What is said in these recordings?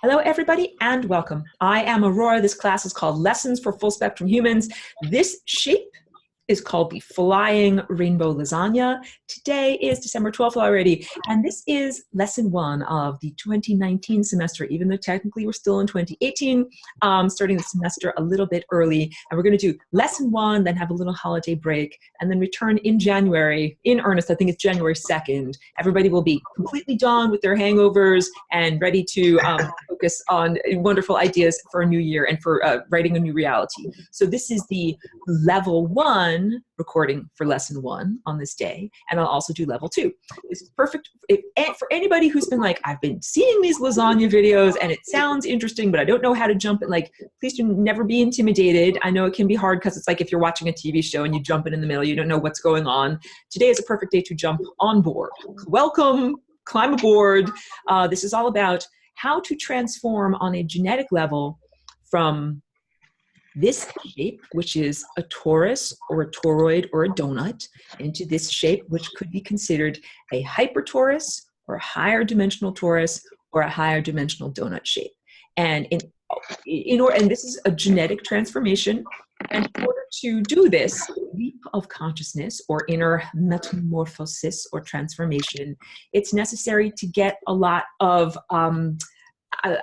Hello, everybody, and welcome. I am Aurora. This class is called Lessons for Full Spectrum Humans. This shape is called the Flying Rainbow Lasagna. Today is December 12th already, and this is lesson 1 of the 2019 semester, even though technically we're still in 2018, starting the semester a little bit early. And we're going to do lesson 1, then have a little holiday break, and then return in January, in earnest. I think it's January 2nd. Everybody will be completely done with their hangovers and ready to focus on wonderful ideas for a new year and for writing a new reality. So this is the level 1 recording for lesson 1 on this day, and I'll also do level 2. This is perfect for anybody who's been like, I've been seeing these lasagna videos and it sounds interesting, but I don't know how to jump in. Like, please do never be intimidated. I know it can be hard because it's like if you're watching a TV show and you jump in the middle, you don't know what's going on. Today is a perfect day to jump on board. Welcome, climb aboard. This is all about how to transform on a genetic level from this shape, which is a torus or a toroid or a donut, into this shape, which could be considered a hypertorus or a higher dimensional torus or a higher dimensional donut shape. And and this is a genetic transformation. And in order to do this leap of consciousness or inner metamorphosis or transformation, it's necessary to get a lot of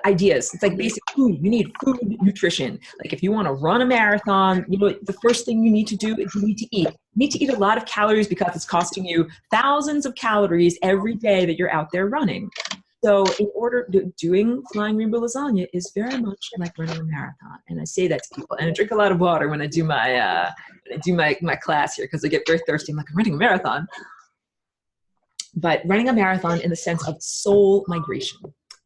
ideas. It's like basic food. You need food nutrition. Like if you want to run a marathon, you know, the first thing you need to do is you need to eat. You need to eat a lot of calories because it's costing you thousands of calories every day that you're out there running. So in order to doing Flying Rainbow Lasagna is very much like running a marathon. And I say that to people, and I drink a lot of water when I do my class here because I get very thirsty. I'm like, I'm running a marathon. But running a marathon in the sense of soul migration,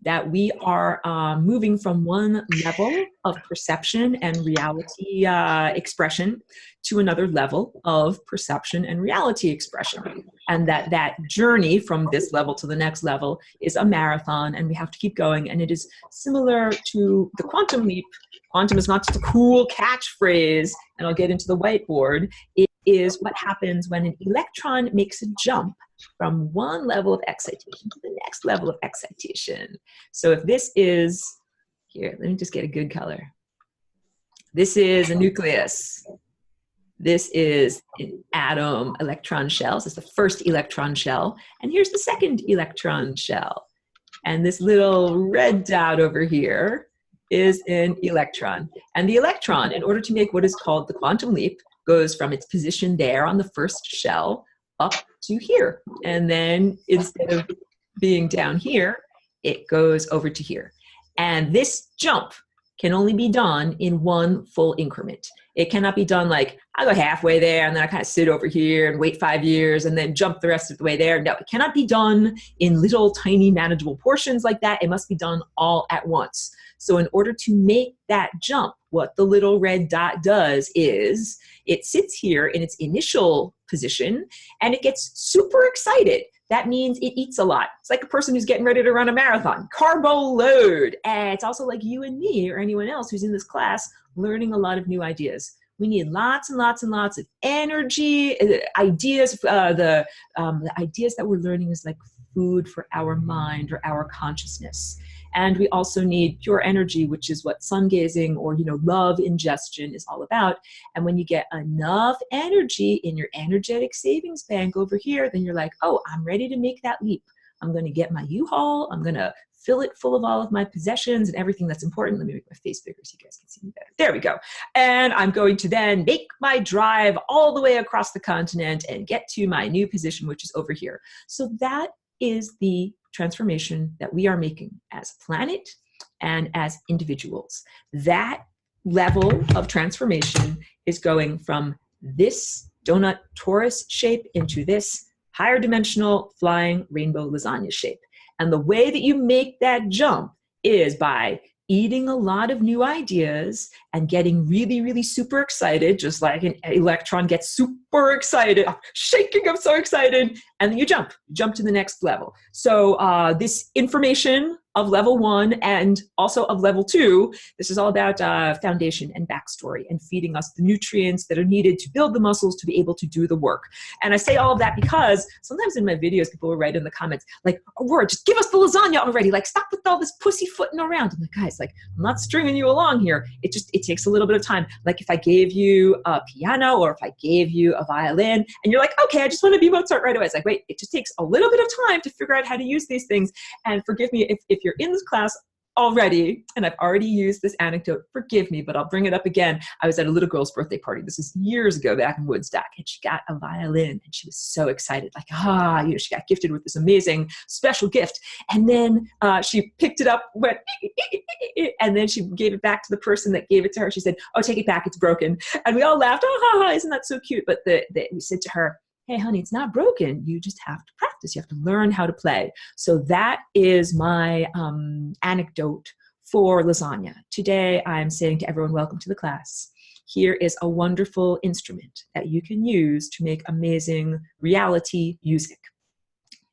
that we are moving from one level of perception and reality expression to another level of perception and reality expression. And that journey from this level to the next level is a marathon, and we have to keep going. And it is similar to the quantum leap. Quantum is not just a cool catchphrase, and I'll get into the whiteboard. It is what happens when an electron makes a jump from one level of excitation to the next level of excitation. So if this is, here, let me just get a good color. This is a nucleus. This is an atom electron shell. This is the first electron shell. And here's the second electron shell. And this little red dot over here is an electron. And the electron, in order to make what is called the quantum leap, goes from its position there on the first shell up to here. And then instead of being down here, it goes over to here. And this jump can only be done in one full increment. It cannot be done like, I go halfway there and then I kind of sit over here and wait 5 years and then jump the rest of the way there. No, it cannot be done in little tiny manageable portions like that. It must be done all at once. So in order to make that jump, what the little red dot does is it sits here in its initial position and it gets super excited. That means it eats a lot. It's like a person who's getting ready to run a marathon. Carbo load. And it's also like you and me or anyone else who's in this class learning a lot of new ideas. We need lots and lots and lots of energy, ideas. The ideas that we're learning is like food for our mind or our consciousness. And we also need pure energy, which is what sun gazing or, love ingestion is all about. And when you get enough energy in your energetic savings bank over here, then you're like, oh, I'm ready to make that leap. I'm going to get my U-Haul. I'm going to fill it full of all of my possessions and everything that's important. Let me make my face bigger so you guys can see me better. There we go. And I'm going to then make my drive all the way across the continent and get to my new position, which is over here. So that is the transformation that we are making as a planet and as individuals. That level of transformation is going from this donut torus shape into this higher dimensional flying rainbow lasagna shape. And the way that you make that jump is by eating a lot of new ideas and getting really, really super excited, just like an electron gets super super excited, I'm shaking, I'm so excited. And then you jump to the next level. So this information of level 1 and also of level 2, this is all about foundation and backstory and feeding us the nutrients that are needed to build the muscles to be able to do the work. And I say all of that because sometimes in my videos, people will write in the comments, like, Aurora, just give us the lasagna already. Like, stop with all this pussyfooting around. I'm like, guys, like, I'm not stringing you along here. It takes a little bit of time. Like if I gave you a piano or if I gave you a violin and you're like, okay, I just want to be Mozart right away. It's like, wait, it just takes a little bit of time to figure out how to use these things. And forgive me if you're in this class already, and I've already used this anecdote, forgive me, but I'll bring it up again. I was at a little girl's birthday party. This is years ago back in Woodstock, and she got a violin and she was so excited. Like, she got gifted with this amazing special gift. And then she picked it up, went, and then she gave it back to the person that gave it to her. She said, oh, take it back, it's broken. And we all laughed, isn't that so cute? But we said to her, hey, honey, it's not broken. You just have to practice. You have to learn how to play. So that is my anecdote for lasagna. Today, I'm saying to everyone, welcome to the class. Here is a wonderful instrument that you can use to make amazing reality music.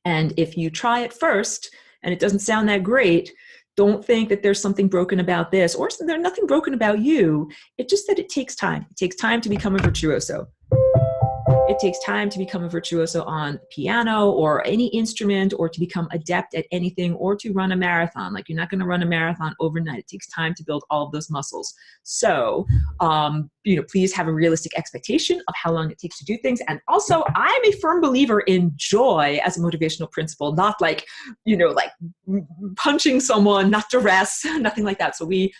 And if you try it first and it doesn't sound that great, don't think that there's something broken about this or there's nothing broken about you. It's just that it takes time. It takes time to become a virtuoso. It takes time to become a virtuoso on the piano or any instrument, or to become adept at anything, or to run a marathon. Like, you're not going to run a marathon overnight. It takes time to build all of those muscles. So, please have a realistic expectation of how long it takes to do things. And also, I'm a firm believer in joy as a motivational principle, not like, like punching someone, not duress, nothing like that. So in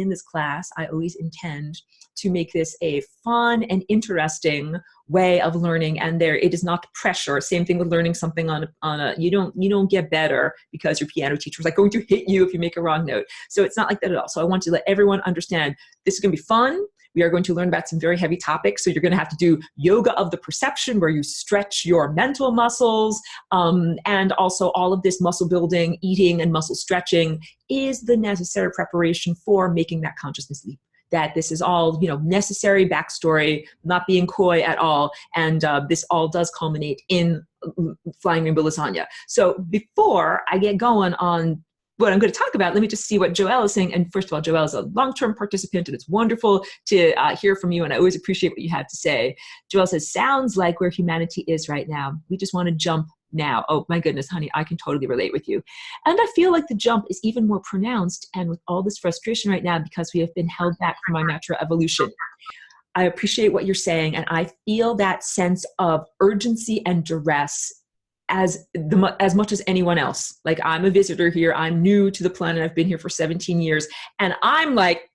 this class, I always intend to make this a fun and interesting way of learning, and it is not pressure. Same thing with learning something on a you don't get better because your piano teacher is like going to hit you if you make a wrong note. So it's not like that at all. So I want to let everyone understand this is going to be fun. We are going to learn about some very heavy topics. So you're going to have to do yoga of the perception, where you stretch your mental muscles. And also all of this muscle building, eating, and muscle stretching is the necessary preparation for making that consciousness leap. That this is all, necessary backstory, not being coy at all. And this all does culminate in Flying Rainbow Lasagna. So before I get going on what I'm going to talk about, let me just see what Joelle is saying. And first of all, Joelle is a long-term participant, and it's wonderful to hear from you, and I always appreciate what you have to say. Joelle says, sounds like where humanity is right now. We just want to jump now. Oh my goodness, honey, I can totally relate with you. And I feel like the jump is even more pronounced, and with all this frustration right now, because we have been held back from our natural evolution. I appreciate what you're saying, and I feel that sense of urgency and duress as much as anyone else. Like, I'm a visitor here. I'm new to the planet. I've been here for 17 years. And I'm like,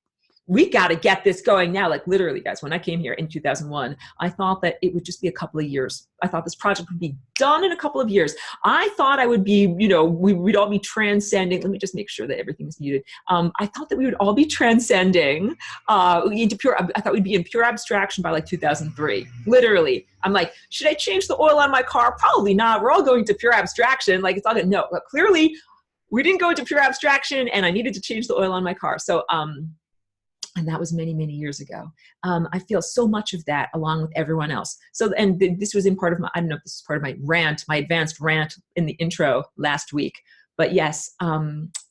we got to get this going now. Like, literally, guys, when I came here in 2001, I thought that it would just be a couple of years. I thought this project would be done in a couple of years. I thought I would be, we'd all be transcending. Let me just make sure that everything is muted. I thought that we would all be transcending into pure, I thought we'd be in pure abstraction by like 2003. Literally. I'm like, should I change the oil on my car? Probably not. We're all going to pure abstraction. Like, it's all good. No, but clearly we didn't go into pure abstraction, and I needed to change the oil on my car. So, and that was many, many years ago. I feel so much of that along with everyone else. So, and this was in part of my, I don't know if this is part of my rant, my advanced rant in the intro last week. But yes,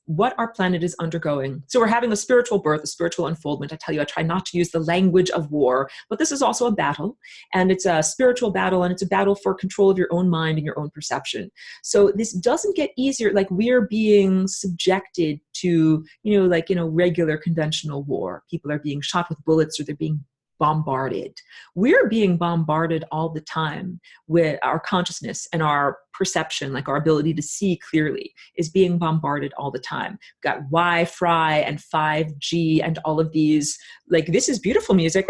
what our planet is undergoing. So we're having a spiritual birth, a spiritual unfoldment. I tell you, I try not to use the language of war, but this is also a battle, and it's a spiritual battle, and it's a battle for control of your own mind and your own perception. So this doesn't get easier. Like, we're being subjected to, regular conventional war. People are being shot with bullets, or they're being bombarded. We're being bombarded all the time with our consciousness, and our perception, like our ability to see clearly, is being bombarded all the time. We've got Wi-Fi and 5G and all of these, like, this is beautiful music.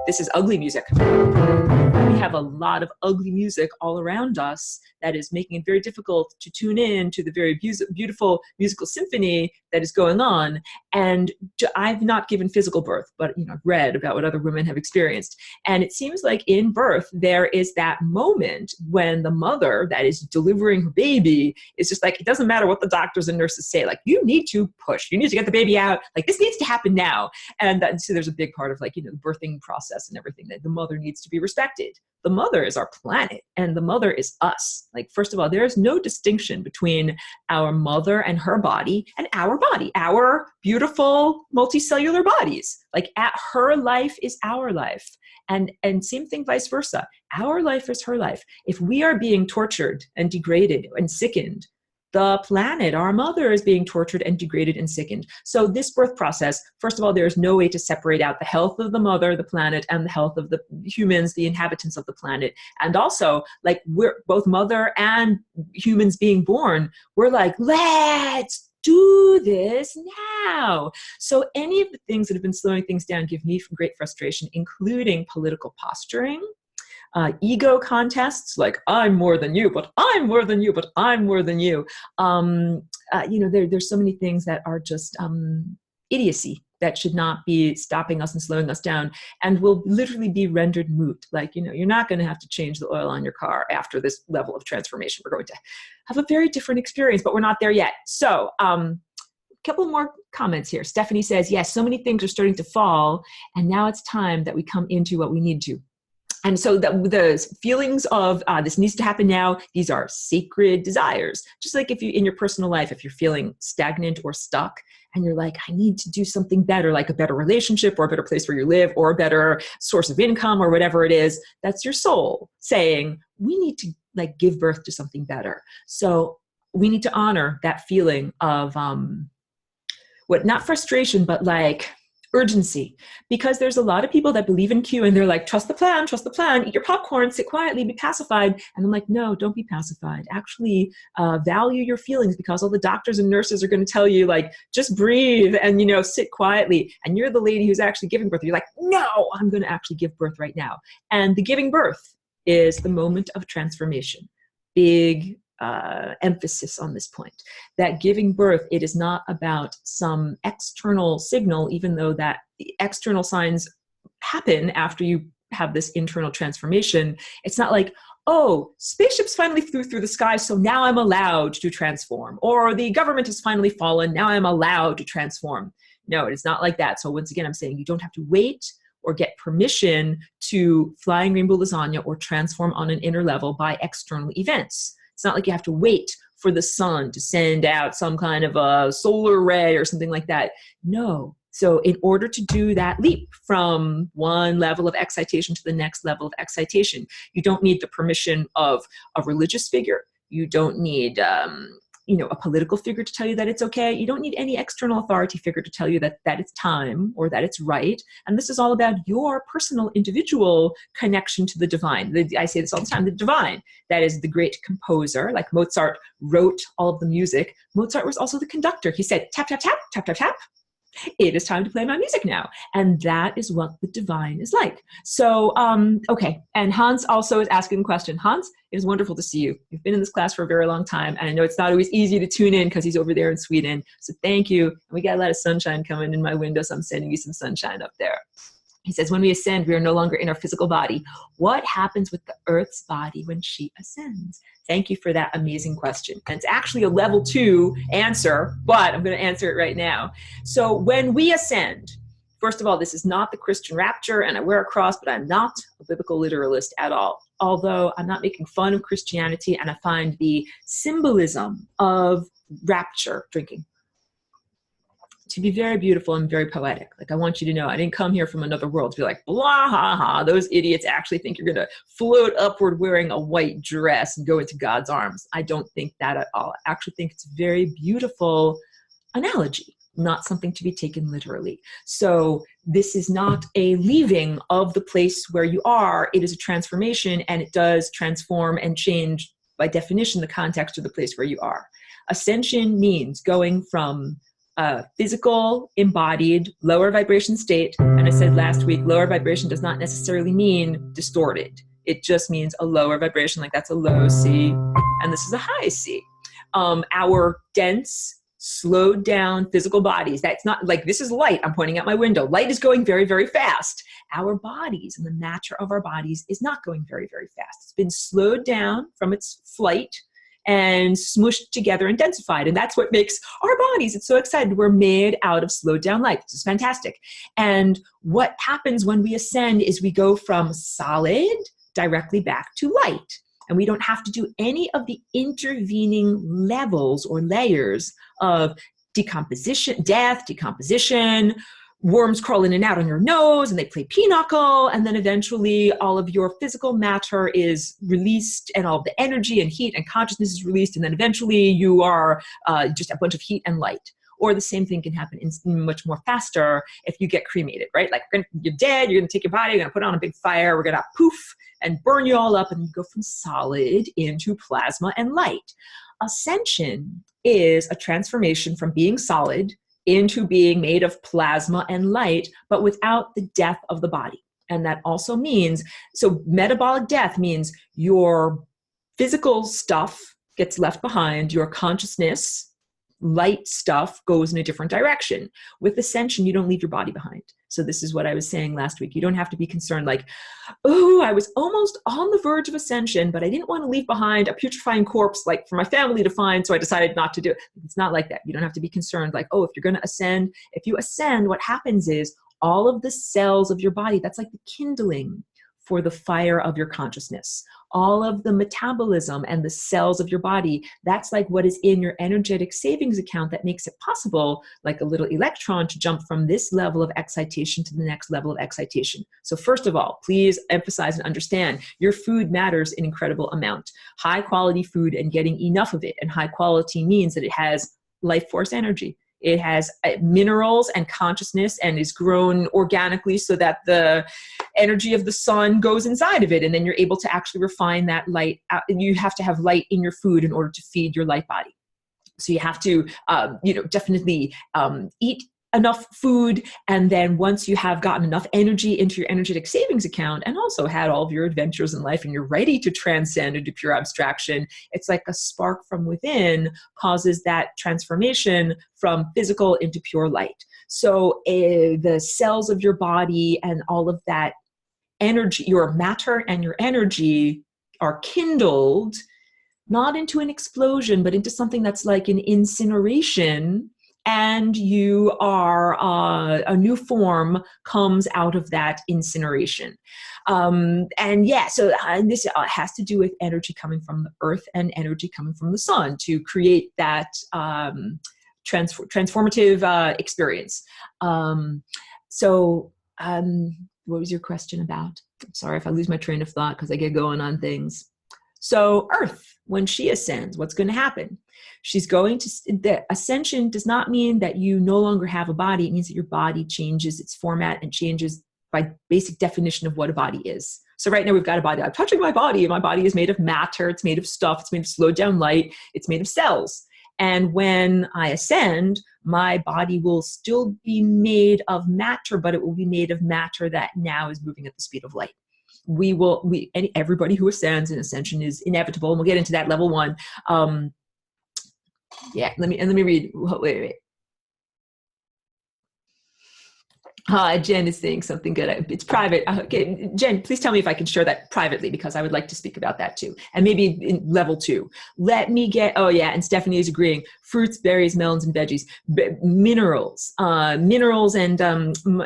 This is ugly music. We have a lot of ugly music all around us that is making it very difficult to tune in to the very beautiful musical symphony that is going on. And I've not given physical birth, but I've read about what other women have experienced. And it seems like in birth, there is that moment when the mother that is delivering her baby is just like, it doesn't matter what the doctors and nurses say, like, you need to push, you need to get the baby out, like this needs to happen now. And so there's a big part of the birthing process and everything, that the mother needs to be respected. The mother is our planet, and the mother is us. Like, first of all, there is no distinction between our mother and her body and our body, our beautiful multicellular bodies. Like, her life is our life. And same thing, vice versa. Our life is her life. If we are being tortured and degraded and sickened, the planet, our mother, is being tortured and degraded and sickened. So this birth process, first of all, there's no way to separate out the health of the mother, the planet, and the health of the humans, the inhabitants of the planet. And also, like, we're both mother and humans being born, we're like, let's do this now. So any of the things that have been slowing things down give me great frustration, including political posturing, ego contests, like I'm more than you, but I'm more than you, but I'm more than you. There's so many things that are just idiocy that should not be stopping us and slowing us down, and will literally be rendered moot. Like, you're not going to have to change the oil on your car after this level of transformation. We're going to have a very different experience, but we're not there yet. So, couple more comments here. Stephanie says, yes, so many things are starting to fall, and now it's time that we come into what we need to. And so the feelings of this needs to happen now, these are sacred desires. Just like if you, in your personal life, if you're feeling stagnant or stuck and you're like, I need to do something better, like a better relationship or a better place where you live or a better source of income or whatever it is, that's your soul saying, we need to give birth to something better. So we need to honor that feeling of not frustration, but urgency, because there's a lot of people that believe in Q and they're like, trust the plan, eat your popcorn, sit quietly, be pacified. And I'm like, no, don't be pacified. Actually value your feelings, because all the doctors and nurses are going to tell you, just breathe and, sit quietly. And you're the lady who's actually giving birth. You're like, no, I'm going to actually give birth right now. And the giving birth is the moment of transformation. Big emphasis on this point, that giving birth, it is not about some external signal, even though that the external signs happen after you have this internal transformation. It's not like, oh, spaceships finally flew through the sky, so now I'm allowed to transform, or the government has finally fallen, now I'm allowed to transform. No, it's not like that. So once again, I'm saying you don't have to wait or get permission to flying rainbow lasagna or transform on an inner level by external events. It's not like you have to wait for the sun to send out some kind of a solar ray or something like that. No. So in order to do that leap from one level of excitation to the next level of excitation, you don't need the permission of a religious figure. You don't need a political figure to tell you that it's okay. You don't need any external authority figure to tell you that it's time or that it's right. And this is all about your personal, individual connection to the divine. I say this all the time, the divine. That is the great composer. Like Mozart wrote all of the music. Mozart was also the conductor. He said, tap, tap, tap, tap, tap, tap. It is time to play my music now. And that is what the divine is like. So, okay. And Hans also is asking a question. Hans, it is wonderful to see you. You've been in this class for a very long time. And I know it's not always easy to tune in because he's over there in Sweden. So thank you. And we got a lot of sunshine coming in my window. So I'm sending you some sunshine up there. He says, when we ascend, we are no longer in our physical body. What happens with the Earth's body when she ascends? Thank you for that amazing question. And it's actually a level 2 answer, but I'm going to answer it right now. So when we ascend, first of all, this is not the Christian rapture, and I wear a cross, but I'm not a biblical literalist at all. Although I'm not making fun of Christianity, and I find the symbolism of rapture, drinking, to be very beautiful and very poetic. Like, I want you to know, I didn't come here from another world to be like, blah, ha, ha, those idiots actually think you're going to float upward wearing a white dress and go into God's arms. I don't think that at all. I actually think it's a very beautiful analogy, not something to be taken literally. So this is not a leaving of the place where you are. It is a transformation, and it does transform and change, by definition, the context of the place where you are. Ascension means going from a physical, embodied, lower vibration state. And I said last week, lower vibration does not necessarily mean distorted. It just means a lower vibration, like that's a low C, and this is a high C. Our dense, slowed down physical bodies, that's not like, this is light, I'm pointing out my window. Light is going very, very fast. Our bodies and the matter of our bodies is not going very, very fast. It's been slowed down from its flight and smushed together and densified. And that's what makes our bodies, it's so excited. We're made out of slowed down light. This is fantastic. And what happens when we ascend is we go from solid directly back to light. And we don't have to do any of the intervening levels or layers of decomposition, death, decomposition, worms crawl in and out on your nose and they play pinochle, and then eventually all of your physical matter is released and all the energy and heat and consciousness is released, and then eventually you are just a bunch of heat and light. Or the same thing can happen in much more faster if you get cremated, right? Like you're dead, you're gonna take your body, you're gonna put it on a big fire, we're gonna poof and burn you all up, and you go from solid into plasma and light. Ascension is a transformation from being solid into being made of plasma and light, but without the death of the body. And that also means, so metabolic death means your physical stuff gets left behind, your consciousness, light stuff goes in a different direction. With ascension, you don't leave your body behind. So this is what I was saying last week. You don't have to be concerned like, oh, I was almost on the verge of ascension, but I didn't want to leave behind a putrefying corpse like for my family to find, so I decided not to do it. It's not like that. You don't have to be concerned like, oh, if you're going to ascend, if you ascend, what happens is all of the cells of your body, that's like the kindling for the fire of your consciousness. All of the metabolism and the cells of your body, that's like what is in your energetic savings account that makes it possible, like a little electron, to jump from this level of excitation to the next level of excitation. So first of all, please emphasize and understand your food matters an incredible amount. High quality food and getting enough of it. And high quality means that it has life force energy. It has minerals and consciousness and is grown organically so that the energy of the sun goes inside of it. And then you're able to actually refine that light. You have to have light in your food in order to feed your light body. So you have to, definitely eat enough food. And then once you have gotten enough energy into your energetic savings account and also had all of your adventures in life and you're ready to transcend into pure abstraction, it's like a spark from within causes that transformation from physical into pure light. So the cells of your body and all of that energy, your matter and your energy are kindled, not into an explosion, but into something that's like an incineration. And you are, a new form comes out of that incineration. So this has to do with energy coming from the earth and energy coming from the sun to create that transformative experience. What was your question about? I'm sorry if I lose my train of thought because I get going on things. So Earth, when she ascends, what's going to happen? She's going to, the ascension does not mean that you no longer have a body. It means that your body changes its format and changes by basic definition of what a body is. So right now we've got a body. I'm touching my body, and my body is made of matter. It's made of stuff. It's made of slowed down light. It's made of cells. And when I ascend, my body will still be made of matter, but it will be made of matter that now is moving at the speed of light. Everybody who ascends, and ascension is inevitable, and we'll get into that level 1. Let me read. Wait. Jen is saying something good. It's private. Okay, Jen, please tell me if I can share that privately, because I would like to speak about that too. And maybe in level 2. Let me get, and Stephanie is agreeing. Fruits, berries, melons, and veggies. Minerals and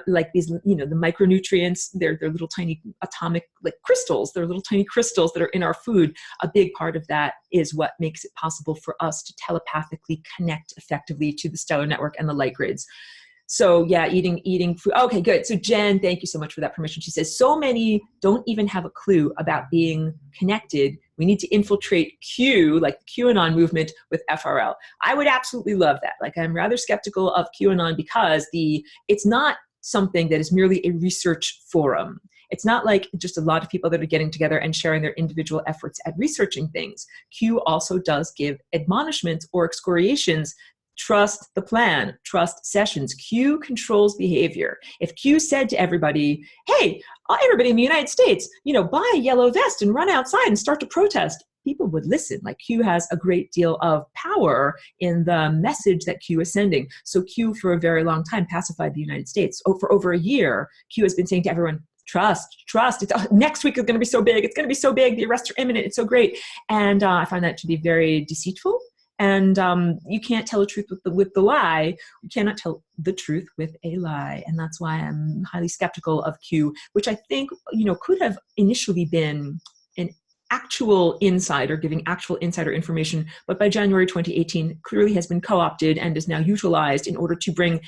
like these, the micronutrients, they're little tiny atomic like crystals. They're little tiny crystals that are in our food. A big part of that is what makes it possible for us to telepathically connect effectively to the stellar network and the light grids. So yeah, eating food. Okay, good. So Jen, thank you so much for that permission. She says, so many don't even have a clue about being connected. We need to infiltrate Q, like the QAnon movement, with FRL. I would absolutely love that. Like, I'm rather skeptical of QAnon because it's not something that is merely a research forum. It's not like just a lot of people that are getting together and sharing their individual efforts at researching things. Q also does give admonishments or excoriations trust the plan, trust sessions. Q controls behavior. If Q said to everybody, hey, everybody in the United States, buy a yellow vest and run outside and start to protest, people would listen. Like, Q has a great deal of power in the message that Q is sending. So Q, for a very long time, pacified the United States. For over a year, Q has been saying to everyone, trust. Next week is going to be so big. It's going to be so big. The arrests are imminent. It's so great. And I find that to be very deceitful. And you can't tell the truth with the lie. You cannot tell the truth with a lie. And that's why I'm highly skeptical of Q, which I think, could have initially been an actual insider, giving actual insider information, but by January 2018 clearly has been co-opted and is now utilized in order to bring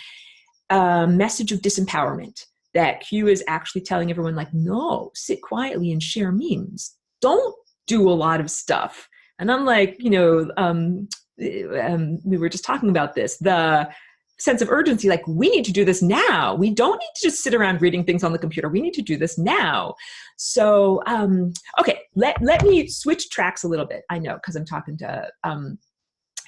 a message of disempowerment, that Q is actually telling everyone, like, no, sit quietly and share memes. Don't do a lot of stuff. And unlike, we were just talking about this, the sense of urgency, like, we need to do this now. We don't need to just sit around reading things on the computer. We need to do this now. So, okay, let me switch tracks a little bit. I know, because I'm talking to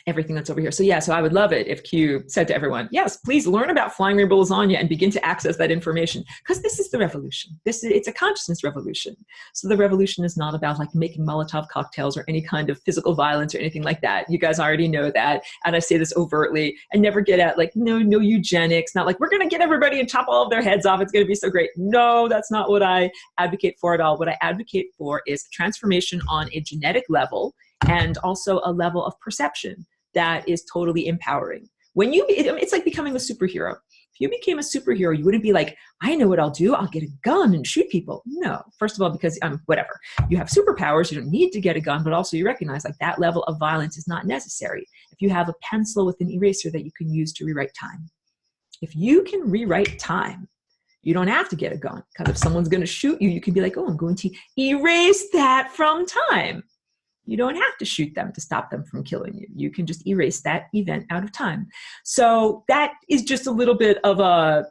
everything that's over here. So yeah, so I would love it if Q said to everyone, yes, please learn about flying rainbow lasagna and begin to access that information, because this is the revolution. It's a consciousness revolution. So the revolution is not about like making Molotov cocktails or any kind of physical violence or anything like that. You guys already know that. And I say this overtly and never get at like, no eugenics, not like we're going to get everybody and chop all of their heads off. It's going to be so great. No, that's not what I advocate for at all. What I advocate for is transformation on a genetic level and also a level of perception that is totally empowering. It's like becoming a superhero. If you became a superhero, you wouldn't be like, I know what I'll do. I'll get a gun and shoot people. No, first of all, because whatever. You have superpowers, you don't need to get a gun, but also you recognize like that level of violence is not necessary. If you have a pencil with an eraser that you can use to rewrite time. If you can rewrite time, you don't have to get a gun, because if someone's going to shoot you, you can be like, oh, I'm going to erase that from time. You don't have to shoot them to stop them from killing you. You can just erase that event out of time. So that is just a little bit of a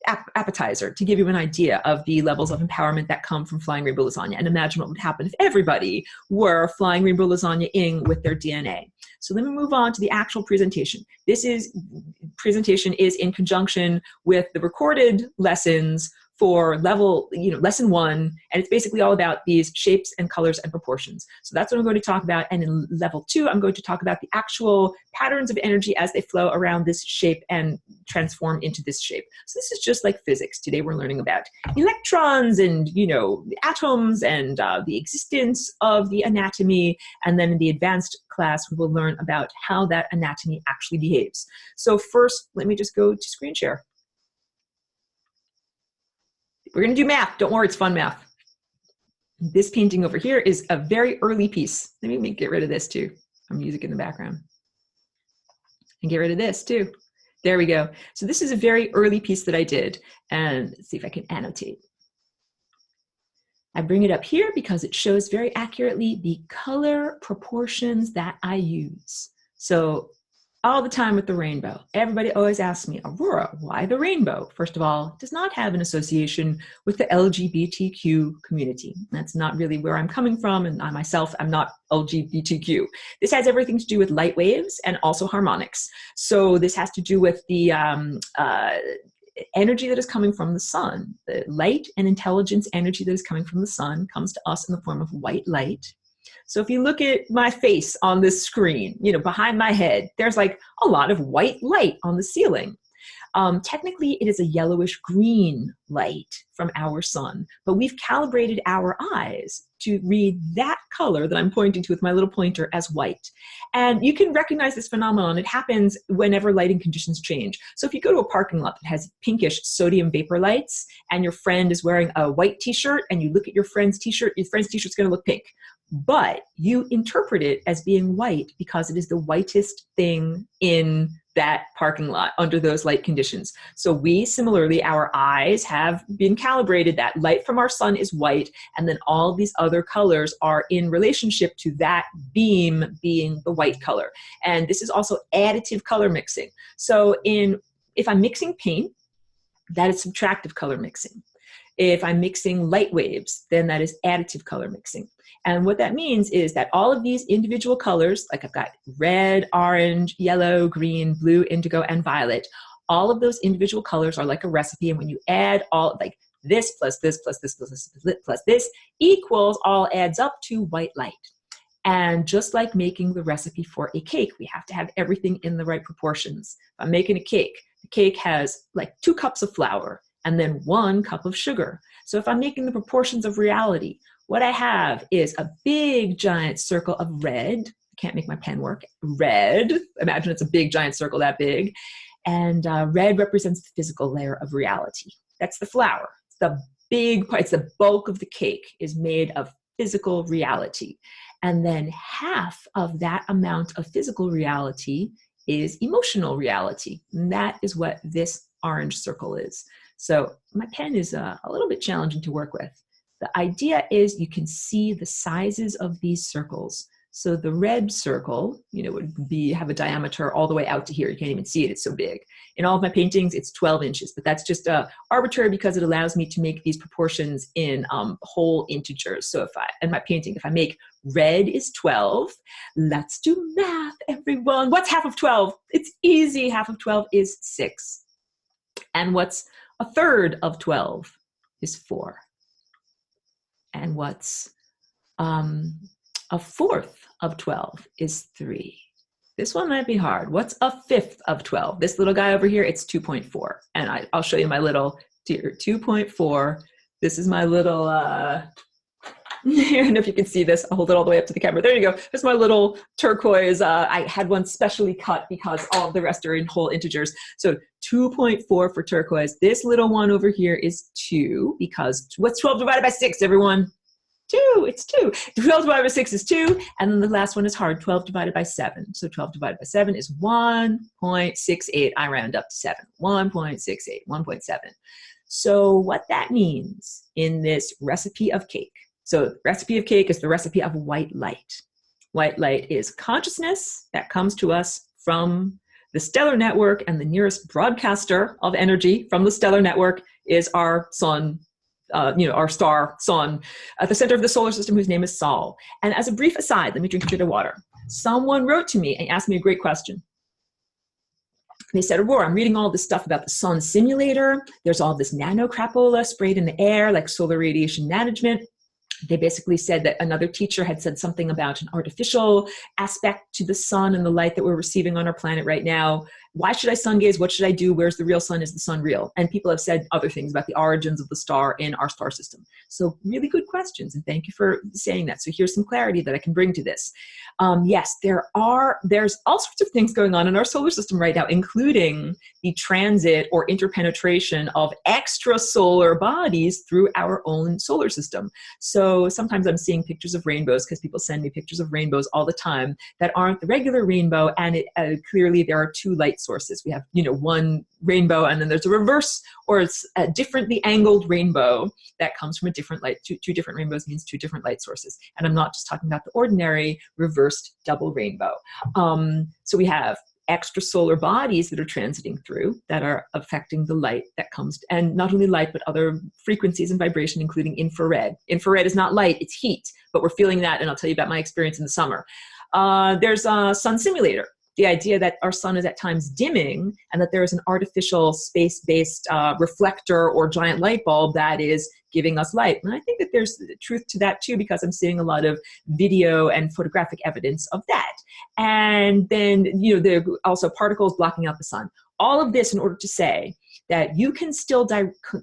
appetizer to give you an idea of the levels of empowerment that come from flying rainbow lasagna, and imagine what would happen if everybody were flying rainbow lasagna-ing with their DNA. So let me move on to the actual presentation. Presentation is in conjunction with the recorded lessons for lesson 1, and it's basically all about these shapes and colors and proportions. So that's what I'm going to talk about. And in level 2, I'm going to talk about the actual patterns of energy as they flow around this shape and transform into this shape. So this is just like physics. Today we're learning about electrons and, atoms and the existence of the anatomy. And then in the advanced class, we will learn about how that anatomy actually behaves. So first, let me just go to screen share. We're going to do math. Don't worry, it's fun math. This painting over here is a very early piece. Let me get rid of this too. Music in the background. And get rid of this too. There we go. So this is a very early piece that I did. And let's see if I can annotate. I bring it up here because it shows very accurately the color proportions that I use. So all the time with the rainbow, everybody always asks me, Aurora, why the rainbow? First of all, it does not have an association with the LGBTQ community. That's not really where I'm coming from, and I myself am not LGBTQ. This has everything to do with light waves and also harmonics. So this has to do with the energy that is coming from the sun. The light and intelligence energy that is coming from the sun comes to us in the form of white light. So if you look at my face on this screen, behind my head, there's like a lot of white light on the ceiling. Technically, it is a yellowish green light from our sun, but we've calibrated our eyes to read that color that I'm pointing to with my little pointer as white. And you can recognize this phenomenon. It happens whenever lighting conditions change. So if you go to a parking lot that has pinkish sodium vapor lights and your friend is wearing a white t-shirt and you look at your friend's t-shirt, your friend's t-shirt's going to look pink. But you interpret it as being white because it is the whitest thing in that parking lot under those light conditions. So we similarly, our eyes have been calibrated that light from our sun is white, and then all these other colors are in relationship to that beam being the white color. And this is also additive color mixing. So if I'm mixing paint, that is subtractive color mixing. If I'm mixing light waves, then that is additive color mixing. And what that means is that all of these individual colors, like I've got red, orange, yellow, green, blue, indigo, and violet, all of those individual colors are like a recipe. And when you add all, like this plus this plus this plus this plus this equals, all adds up to white light. And just like making the recipe for a cake, we have to have everything in the right proportions. If I'm making a cake, the cake has like 2 cups of flour and then 1 cup of sugar. So if I'm making the proportions of reality, what I have is a big giant circle of red. I can't make my pen work. Red. Imagine it's a big giant circle that big. And red represents the physical layer of reality. That's the flour. It's the big part. It's the bulk of the cake is made of physical reality. And then half of that amount of physical reality is emotional reality. And that is what this orange circle is. So my pen is a little bit challenging to work with. The idea is you can see the sizes of these circles. So the red circle, would have a diameter all the way out to here. You can't even see it, it's so big. In all of my paintings, it's 12 inches, but that's just arbitrary because it allows me to make these proportions in whole integers. So in my painting, if I make red is 12, let's do math, everyone. What's half of 12? It's easy, half of 12 is 6. And what's a third of 12 is 4. And what's a fourth of 12 is 3. This one might be hard. What's a fifth of 12? This little guy over here, it's 2.4. And I'll show you my little 2.4. This is my little, I don't know if you can see this. I'll hold it all the way up to the camera. There you go. There's my little turquoise. I had one specially cut because all of the rest are in whole integers. So 2.4 for turquoise. This little one over here is 2 because what's 12 divided by 6, everyone? 2, it's 2. 12 divided by 6 is 2, and then the last one is hard, 12 divided by 7. So 12 divided by 7 is 1.68. I round up to 7. 1.68, 1.7. So what that means in this recipe of cake. So the recipe of cake is the recipe of white light. White light is consciousness that comes to us from the stellar network, and the nearest broadcaster of energy from the stellar network is our sun, our star sun at the center of the solar system, whose name is Sol. And as a brief aside, let me drink a bit of water. Someone wrote to me and asked me a great question. They said, Aurora, I'm reading all this stuff about the sun simulator. There's all this nano crapola sprayed in the air, like solar radiation management. They basically said that another teacher had said something about an artificial aspect to the sun and the light that we're receiving on our planet right now. Why should I sun gaze? What should I do? Where's the real sun? Is the sun real? And people have said other things about the origins of the star in our star system. So really good questions, and thank you for saying that. So here's some clarity that I can bring to this. Yes, there's all sorts of things going on in our solar system right now, including the transit or interpenetration of extrasolar bodies through our own solar system. So sometimes I'm seeing pictures of rainbows because people send me pictures of rainbows all the time that aren't the regular rainbow, and clearly there are 2 light sources. We have, one rainbow, and then there's a reverse, or it's a differently angled rainbow that comes from a different light. Two different rainbows means 2 different light sources. And I'm not just talking about the ordinary reversed double rainbow. So we have extrasolar bodies that are transiting through that are affecting the light that comes, and not only light, but other frequencies and vibration, including infrared. Infrared is not light, it's heat, but we're feeling that, and I'll tell you about my experience in the summer. There's a sun simulator. The idea that our sun is at times dimming and that there is an artificial space-based reflector or giant light bulb that is giving us light. And I think that there's truth to that too, because I'm seeing a lot of video and photographic evidence of that. And then, there are also particles blocking out the sun. All of this in order to say that you can still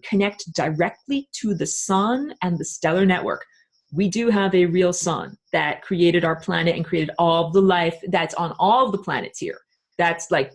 connect directly to the sun and the stellar network. We do have a real sun that created our planet and created all the life that's on all of the planets here. That's like,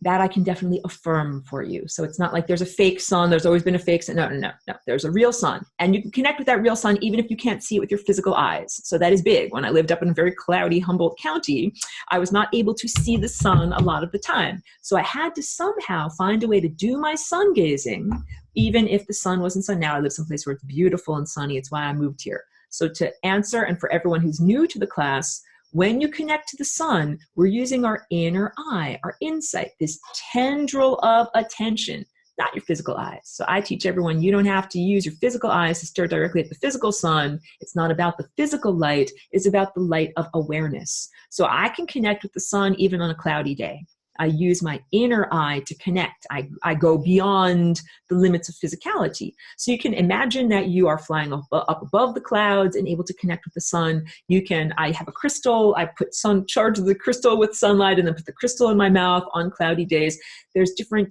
that I can definitely affirm for you. So it's not like there's a fake sun. There's always been a fake sun. No. There's a real sun. And you can connect with that real sun even if you can't see it with your physical eyes. So that is big. When I lived up in a very cloudy Humboldt County, I was not able to see the sun a lot of the time. So I had to somehow find a way to do my sun gazing, even if the sun wasn't sun. Now I live someplace where it's beautiful and sunny. It's why I moved here. So to answer, and for everyone who's new to the class, when you connect to the sun, we're using our inner eye, our insight, this tendril of attention not your physical eyes. So I teach everyone, you don't have to use your physical eyes to stare directly at the physical sun. It's not about the physical light, it's about the light of awareness. So I can connect with the sun even on a cloudy day. I use my inner eye to connect. I go beyond the limits of physicality. So you can imagine that you are flying up above the clouds and able to connect with the sun. I have a crystal, I charge the crystal with sunlight and then put the crystal in my mouth on cloudy days. There's different,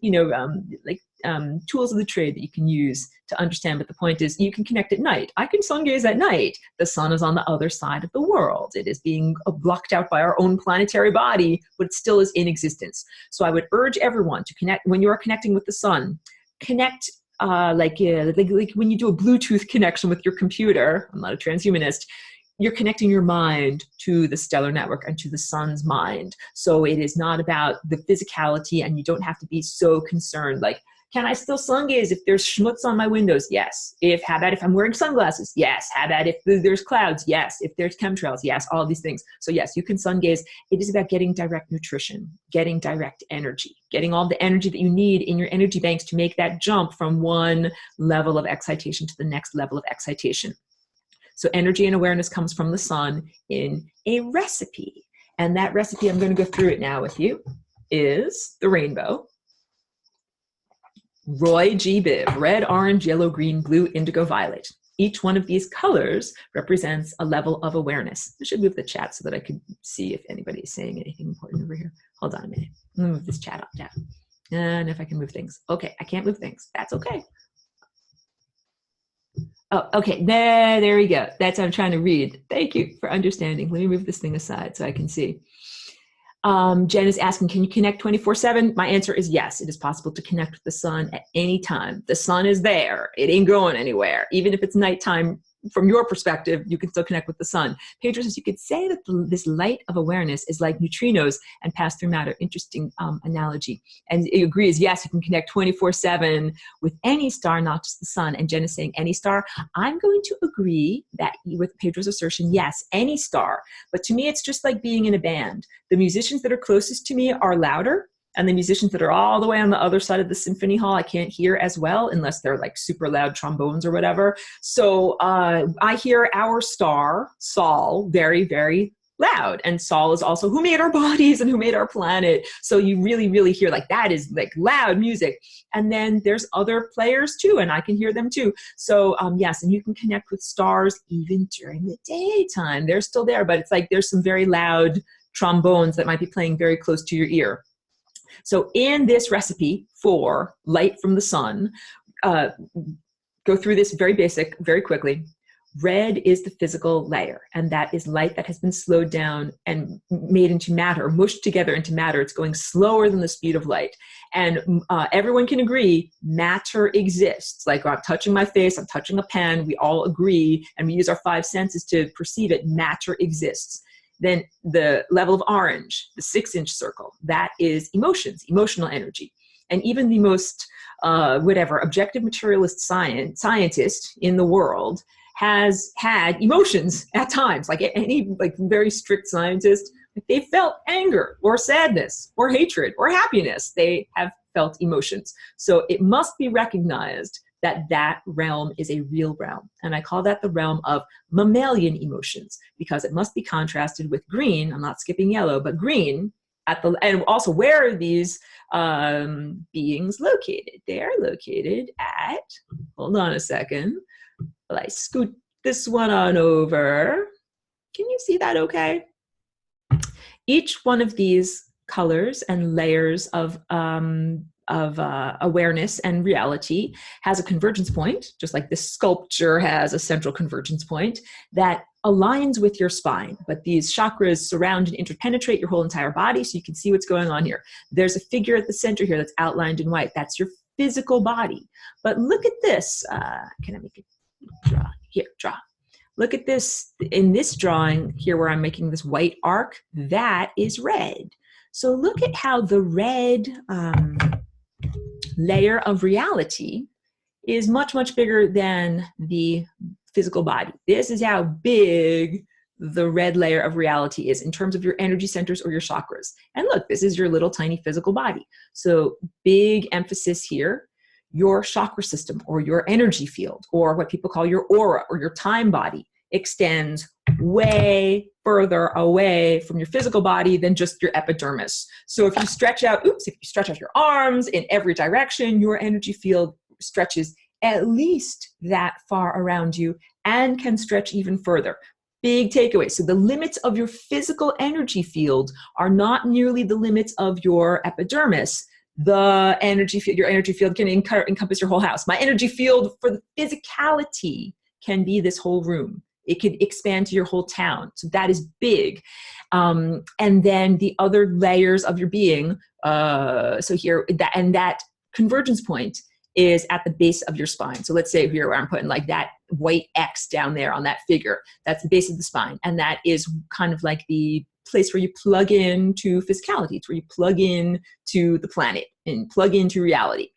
tools of the trade that you can use to understand, but the point is you can connect at night. I can sun gaze at night. The sun is on the other side of the world. It is being blocked out by our own planetary body, but it still is in existence. So I would urge everyone to connect, when you are connecting with the sun, connect like when you do a Bluetooth connection with your computer. I'm not a transhumanist. You're connecting your mind to the stellar network and to the sun's mind. So it is not about the physicality, and you don't have to be so concerned, like, can I still sun gaze if there's schmutz on my windows? Yes. How about if I'm wearing sunglasses? Yes. How about if there's clouds? Yes. If there's chemtrails? Yes. All of these things. So yes, you can sun gaze. It is about getting direct nutrition, getting direct energy, getting all the energy that you need in your energy banks to make that jump from one level of excitation to the next level of excitation. So energy and awareness comes from the sun in a recipe. And that recipe, I'm going to go through it now with you, is the rainbow. Roy G. Biv, red, orange, yellow, green, blue, indigo, violet. Each one of these colors represents a level of awareness. I should move the chat so that I could see if anybody is saying anything important over here. Hold on a minute. I'm going to move this chat up down. And if I can move things. Okay, I can't move things. That's okay. Oh, okay, there we go. That's what I'm trying to read. Thank you for understanding. Let me move this thing aside so I can see. Jen is asking, can you connect 24/7? My answer is yes. It is possible to connect with the sun at any time. The sun is there. It ain't going anywhere. Even if it's nighttime, from your perspective, you can still connect with the sun. Pedro says, you could say that this light of awareness is like neutrinos and pass through matter. Interesting analogy. And he agrees, yes, you can connect 24/7 with any star, not just the sun. And Jen is saying any star. I'm going to agree that with Pedro's assertion, yes, any star. But to me, it's just like being in a band. The musicians that are closest to me are louder. And the musicians that are all the way on the other side of the symphony hall, I can't hear as well unless they're like super loud trombones or whatever. So I hear our star, Sol, very, very loud. And Sol is also who made our bodies and who made our planet. So you really, really hear like that is like loud music. And then there's other players too, and I can hear them too. So yes, and you can connect with stars even during the daytime. They're still there, but it's like there's some very loud trombones that might be playing very close to your ear. So in this recipe for light from the sun, go through this very basic, very quickly. Red is the physical layer, and that is light that has been slowed down and made into matter, mushed together into matter. It's going slower than the speed of light. And everyone can agree matter exists. Like I'm touching my face, I'm touching a pen, we all agree, and we use our five senses to perceive it. Matter exists. Then the level of orange, the 6-inch circle, that is emotions, emotional energy. And even the most, objective materialist scientist in the world has had emotions at times. Like any very strict scientist, they felt anger or sadness or hatred or happiness. They have felt emotions. So it must be recognized that that realm is a real realm. And I call that the realm of mammalian emotions, because it must be contrasted with green. I'm not skipping yellow, but green and also where are these beings located? They are located at, hold on a second, well, I scoot this one on over. Can you see that okay? Each one of these colors and layers of awareness and reality has a convergence point, just like this sculpture has a central convergence point that aligns with your spine. But these chakras surround and interpenetrate your whole entire body, so you can see what's going on here. There's a figure at the center here that's outlined in white. That's your physical body. But look at this. Can I make it draw? Here, draw. Look at this. In this drawing here where I'm making this white arc, that is red. So look at how the red layer of reality is much, much bigger than the physical body. This is how big the red layer of reality is in terms of your energy centers or your chakras. And look, this is your little tiny physical body. So big emphasis here. your chakra system or your energy field, or what people call your aura or your time body, extends way further away from your physical body than just your epidermis. So if you stretch out, if you stretch out your arms in every direction, your energy field stretches at least that far around you and can stretch even further. Big takeaway. So the limits of your physical energy field are not nearly the limits of your epidermis. The energy field, your energy field can encompass your whole house. My energy field for the physicality can be this whole room. It could expand to your whole town. So that is big. And then the other layers of your being. So here, that convergence point is at the base of your spine. So let's say here where I'm putting like that white X down there on that figure, that's the base of the spine. And that is kind of like the place where you plug in to physicality. It's where you plug in to the planet and plug into reality.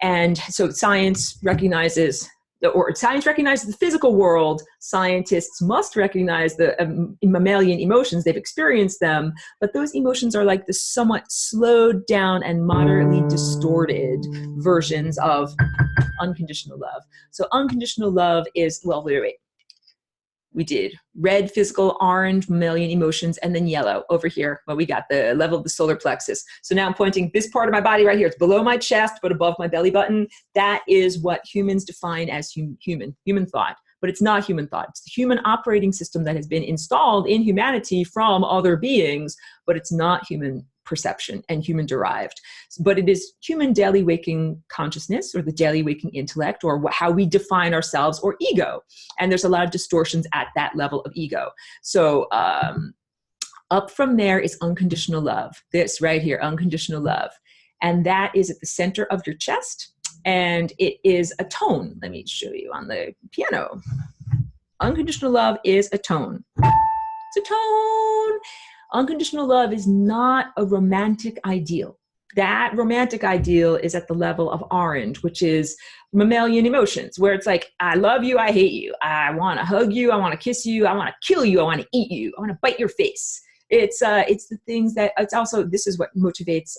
And so science recognizes the physical world. Scientists must recognize the mammalian emotions. They've experienced them, but those emotions are like the somewhat slowed down and moderately distorted versions of unconditional love. So unconditional love is, well, wait. We did red, physical, orange, mammalian emotions, and then yellow over here. Well, we got the level of the solar plexus. So now I'm pointing this part of my body right here. It's below my chest, but above my belly button. That is what humans define as human thought. But it's not human thought. It's the human operating system that has been installed in humanity from other beings, but it's not human perception and human derived. But it is human daily waking consciousness, or the daily waking intellect, or how we define ourselves, or ego. And there's a lot of distortions at that level of ego. So up from there is unconditional love. This right here, unconditional love. And that is at the center of your chest. And it is a tone. Let me show you on the piano. Unconditional love is a tone. It's a tone. Unconditional love is not a romantic ideal. That romantic ideal is at the level of orange, which is mammalian emotions, where it's like, I love you, I hate you. I want to hug you, I want to kiss you, I want to kill you, I want to eat you, I want to bite your face. It's the things that, it's also, this is what motivates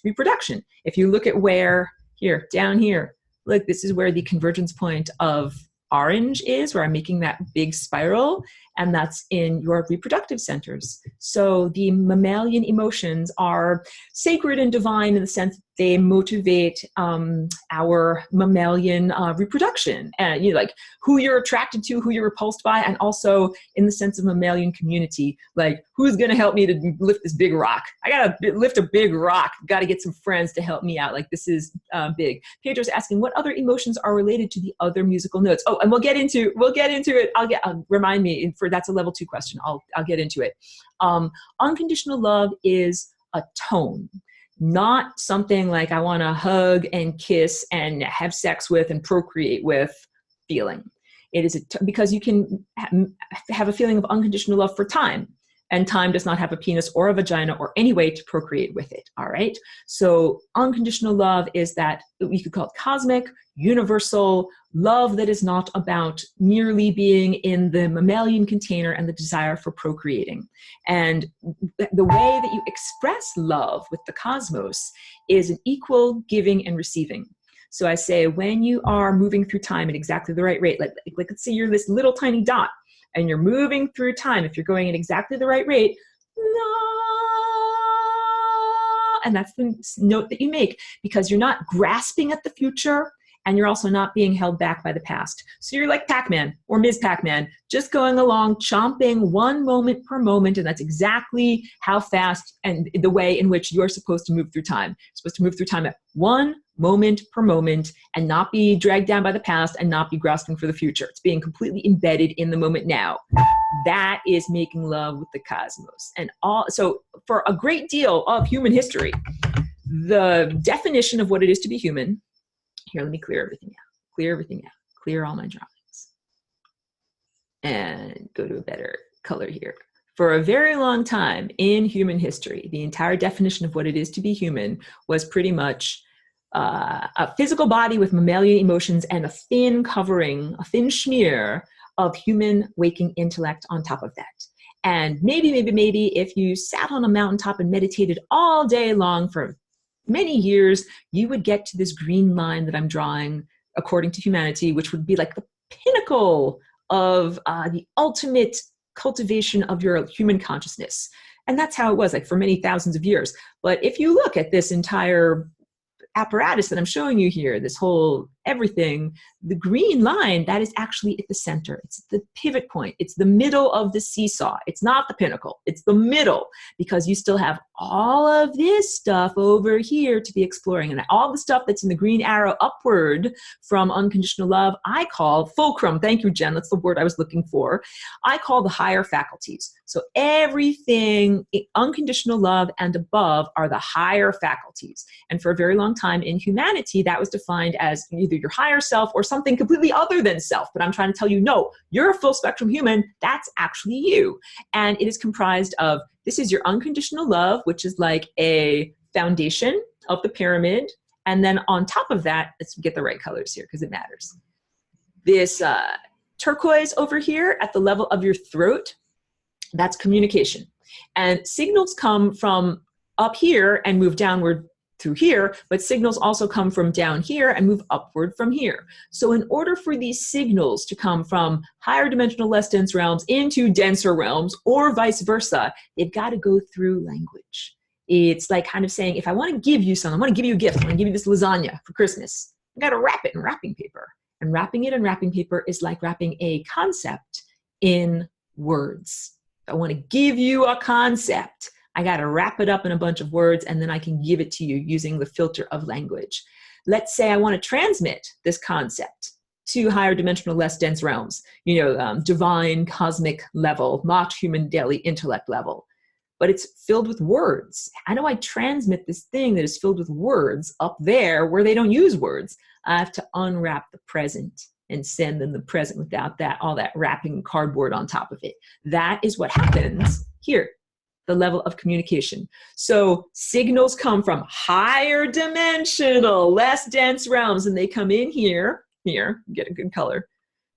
reproduction. If you look at where, here, down here, look, this is where the convergence point of orange is, where I'm making that big spiral, and that's in your reproductive centers. So the mammalian emotions are sacred and divine in the sense that they motivate our mammalian reproduction, and like who you're attracted to, who you're repulsed by, and also in the sense of mammalian community, like who's going to help me to lift this big rock? I got to lift a big rock. Got to get some friends to help me out. Like this is big. Pedro's asking what other emotions are related to the other musical notes. Oh, and we'll get into it. Remind me for that's a level 2 question. I'll get into it. Unconditional love is a tone, not something like I want to hug and kiss and have sex with and procreate with feeling. It is because you can have a feeling of unconditional love for time, and time does not have a penis or a vagina or any way to procreate with it. All right. So unconditional love is that we could call it cosmic, universal love that is not about merely being in the mammalian container and the desire for procreating. And the way that you express love with the cosmos is an equal giving and receiving. So I say, when you are moving through time at exactly the right rate, like let's say you're this little tiny dot and you're moving through time, if you're going at exactly the right rate, and that's the note that you make, because you're not grasping at the future, and you're also not being held back by the past. So you're like Pac-Man or Ms. Pac-Man, just going along, chomping one moment per moment, and that's exactly how fast and the way in which you're supposed to move through time. You're supposed to move through time at one moment per moment and not be dragged down by the past and not be grasping for the future. It's being completely embedded in the moment now. That is making love with the cosmos. And so for a great deal of human history, the definition of what it is to be human. Here, let me clear everything out. Clear all my drawings. And go to a better color here. For a very long time in human history, the entire definition of what it is to be human was pretty much a physical body with mammalian emotions and a thin covering, a thin smear of human waking intellect on top of that. And maybe if you sat on a mountaintop and meditated all day long for many years, you would get to this green line that I'm drawing according to humanity, which would be like the pinnacle of the ultimate cultivation of your human consciousness. And that's how it was, like, for many thousands of years. But if you look at this entire apparatus that I'm showing you here, this whole everything, the green line, that is actually at the center. It's the pivot point. It's the middle of the seesaw. It's not the pinnacle. It's the middle, because you still have all of this stuff over here to be exploring. And all the stuff that's in the green arrow upward from unconditional love, I call fulcrum. Thank you, Jen. That's the word I was looking for. I call the higher faculties. So everything unconditional love and above are the higher faculties. And for a very long time in humanity, that was defined as either your higher self or something completely other than self. But I'm trying to tell you, no, you're a full spectrum human. That's actually you. And it is comprised of, this is your unconditional love, which is like a foundation of the pyramid. And then on top of that, let's get the right colors here because it matters. This turquoise over here at the level of your throat, that's communication. And signals come from up here and move downward through here, but signals also come from down here and move upward from here. So in order for these signals to come from higher dimensional, less dense realms into denser realms, or vice versa, they've got to go through language. It's like kind of saying, if I want to give you something, I want to give you a gift, I want to give you this lasagna for Christmas, I got to wrap it in wrapping paper. And wrapping it in wrapping paper is like wrapping a concept in words. If I want to give you a concept, I got to wrap it up in a bunch of words, and then I can give it to you using the filter of language. Let's say I want to transmit this concept to higher dimensional, less dense realms, divine, cosmic level, not human daily intellect level. But it's filled with words. How do I transmit this thing that is filled with words up there where they don't use words? I have to unwrap the present and send them the present without that, all that wrapping cardboard on top of it. That is what happens here, the level of communication. So signals come from higher dimensional, less dense realms, and they come in here, get a good color.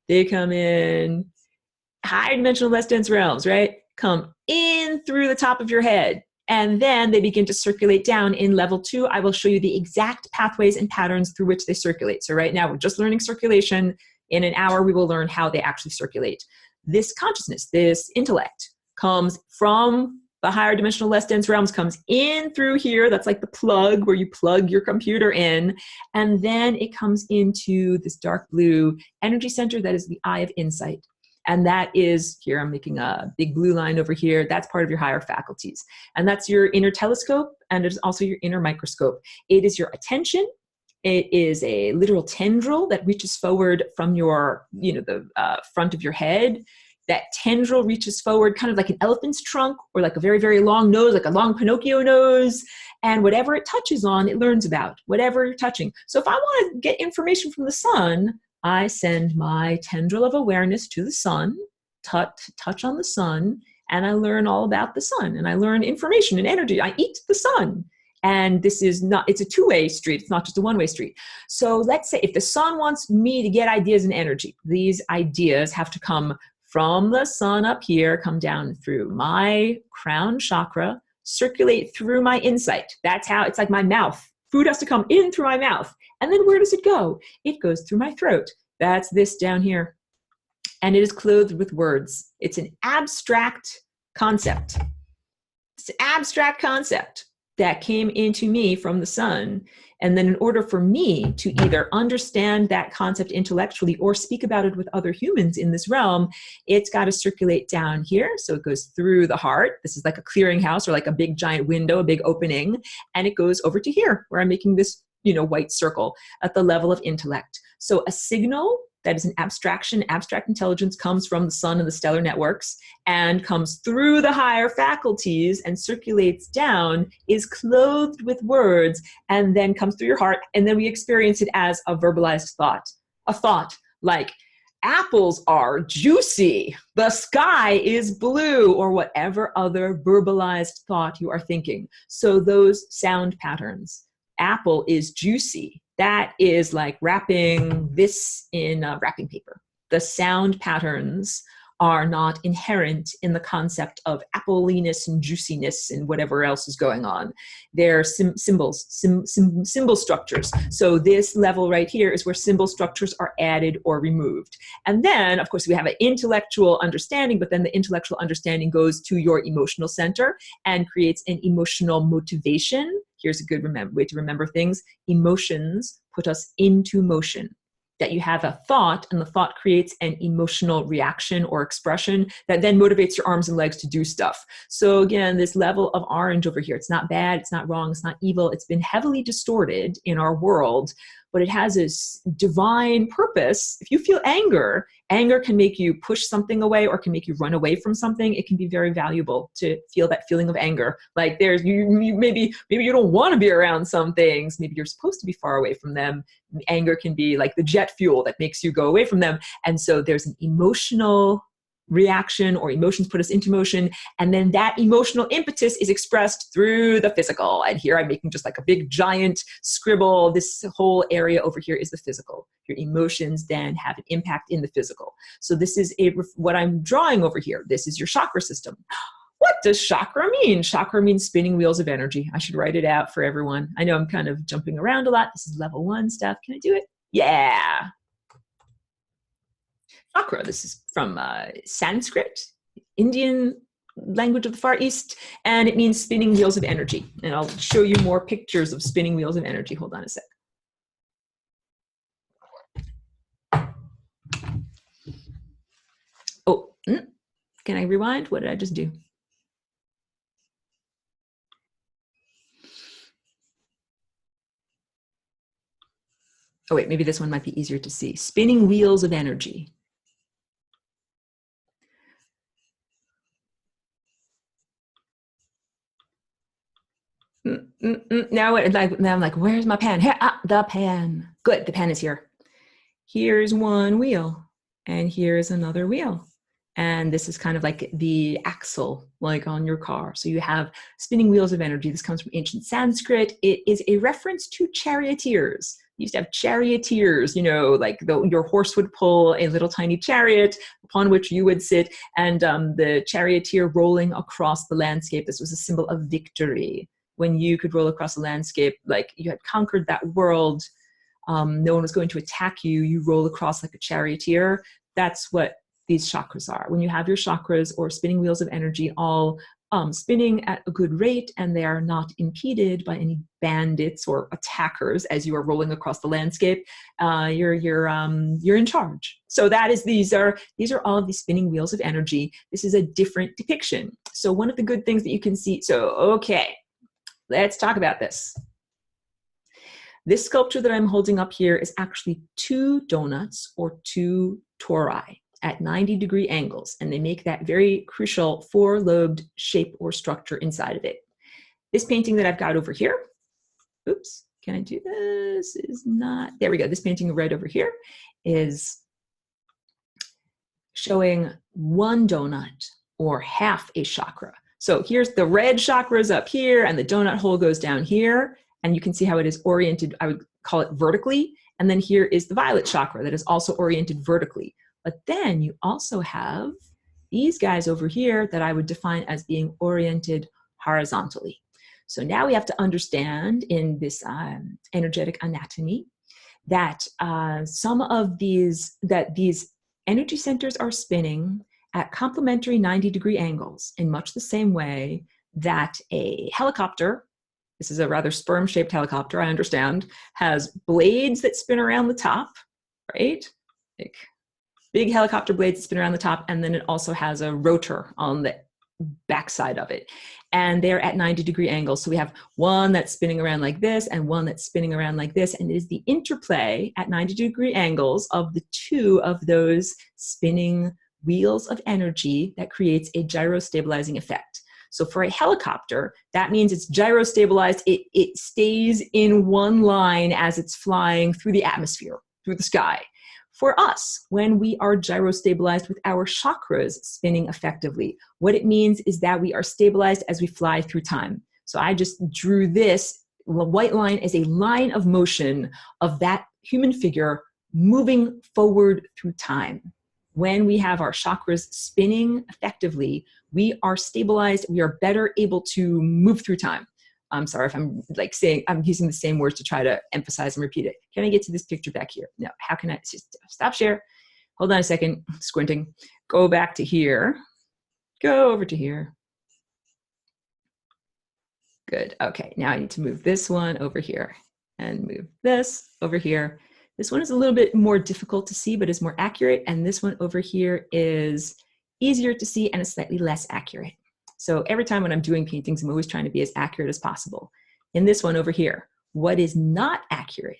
They come in higher dimensional, less dense realms, right? Come in through the top of your head. And then they begin to circulate down in level 2. I will show you the exact pathways and patterns through which they circulate. So right now we're just learning circulation. In an hour, we will learn how they actually circulate. This consciousness, this intellect, comes from the higher dimensional, less dense realms, comes in through here. That's like the plug where you plug your computer in. And then it comes into this dark blue energy center that is the eye of insight. And that is, here I'm making a big blue line over here, that's part of your higher faculties. And that's your inner telescope, and it's also your inner microscope. It is your attention. It is a literal tendril that reaches forward from your, the front of your head. That tendril reaches forward kind of like an elephant's trunk, or like a very, very long nose, like a long Pinocchio nose. And whatever it touches on, it learns about, whatever you're touching. So if I want to get information from the sun, I send my tendril of awareness to the sun, touch on the sun, and I learn all about the sun. And I learn information and energy. I eat the sun. And this is not, it's a two-way street. It's not just a one-way street. So let's say if the sun wants me to get ideas and energy, these ideas have to come from the sun up here, come down through my crown chakra, circulate through my insight. That's how, it's like my mouth. Food has to come in through my mouth. And then where does it go? It goes through my throat. That's this down here. And it is clothed with words. It's an abstract concept. It's an abstract concept that came into me from the sun. And then in order for me to either understand that concept intellectually or speak about it with other humans in this realm, it's got to circulate down here. So it goes through the heart. This is like a clearinghouse or like a big giant window, a big opening. And it goes over to here where I'm making this, white circle at the level of intellect. So a signal that is an abstraction, abstract intelligence, comes from the sun and the stellar networks and comes through the higher faculties and circulates down, is clothed with words, and then comes through your heart. And then we experience it as a verbalized thought. A thought like, apples are juicy, the sky is blue, or whatever other verbalized thought you are thinking. So those sound patterns. Apple is juicy. That is like wrapping this in wrapping paper. The sound patterns are not inherent in the concept of appliness and juiciness and whatever else is going on. They're symbols, symbol structures. So this level right here is where symbol structures are added or removed. And then, of course, we have an intellectual understanding, but then the intellectual understanding goes to your emotional center and creates an emotional motivation. Here's a good way to remember things. Emotions put us into motion. That you have a thought, and the thought creates an emotional reaction or expression that then motivates your arms and legs to do stuff. So again, this level of orange over here, it's not bad, it's not wrong, it's not evil. It's been heavily distorted in our world, but it has this divine purpose. If you feel anger, anger can make you push something away or can make you run away from something. It can be very valuable to feel that feeling of anger. Like there's maybe you don't want to be around some things. Maybe you're supposed to be far away from them. Anger can be like the jet fuel that makes you go away from them. And so there's an emotional reaction, or emotions put us into motion, and then that emotional impetus is expressed through the physical. And here I'm making just like a big giant scribble. This whole area over here is the physical. Your emotions then have an impact in the physical. So this is what I'm drawing over here. This is your chakra system. What does chakra mean? Chakra means spinning wheels of energy. I should write it out for everyone. I know I'm kind of jumping around a lot. This is level 1 stuff. Can I do it? Yeah. Chakra, this is from Sanskrit, Indian language of the Far East, and it means spinning wheels of energy. And I'll show you more pictures of spinning wheels of energy. Hold on a sec. Oh, can I rewind? What did I just do? Oh wait, maybe this one might be easier to see. Spinning wheels of energy. Now I'm like, where's my pen? Here, the pen. Good, the pen is here. Here's one wheel, and here's another wheel. And this is kind of like the axle, like on your car. So you have spinning wheels of energy. This comes from ancient Sanskrit. It is a reference to charioteers. You used to have charioteers, you know, like your horse would pull a little tiny chariot upon which you would sit, and the charioteer rolling across the landscape. This was a symbol of victory. When you could roll across the landscape, like you had conquered that world, no one was going to attack you, you roll across like a charioteer. That's what these chakras are. When you have your chakras or spinning wheels of energy all spinning at a good rate, and they are not impeded by any bandits or attackers as you are rolling across the landscape, you're in charge. So these are all of these spinning wheels of energy. This is a different depiction. So one of the good things that you can see, okay, let's talk about this. This sculpture that I'm holding up here is actually 2 donuts or 2 tori at 90-degree angles, and they make that very crucial 4-lobed shape or structure inside of it. This painting that I've got over here, oops, can I do this? Is not, there we go. This painting right over here is showing 1 donut or half a chakra. So here's the red chakras up here, and the donut hole goes down here, and you can see how it is oriented, I would call it vertically, and then here is the violet chakra that is also oriented vertically. But then you also have these guys over here that I would define as being oriented horizontally. So now we have to understand in this energetic anatomy that these energy centers are spinning at complementary 90-degree angles in much the same way that a helicopter, this is a rather sperm-shaped helicopter, I understand, has blades that spin around the top, right? Like big helicopter blades that spin around the top, and then it also has a rotor on the backside of it. And they're at 90-degree angles. So we have one that's spinning around like this and one that's spinning around like this. And it is the interplay at 90-degree angles of the 2 of those spinning wheels of energy that creates a gyro stabilizing effect. So for a helicopter, that means it's gyro stabilized. It stays in one line as it's flying through the atmosphere, through the sky. For us, when we are gyro stabilized with our chakras spinning effectively, what it means is that we are stabilized as we fly through time. So I just drew this white line as a line of motion of that human figure moving forward through time. when we have our chakras spinning effectively, we are stabilized, we are better able to move through time. I'm sorry if I'm like saying, I'm using the same words to try to emphasize and repeat it. Can I get to this picture back here? No, how can I, just stop share. Hold on a second, squinting. Go back to here. Go over to here. Good, okay, now I need to move this one over here and move this over here. This one is a little bit more difficult to see, but is more accurate. And this one over here is easier to see and is slightly less accurate. So every time when I'm doing paintings, I'm always trying to be as accurate as possible. In this one over here, what is not accurate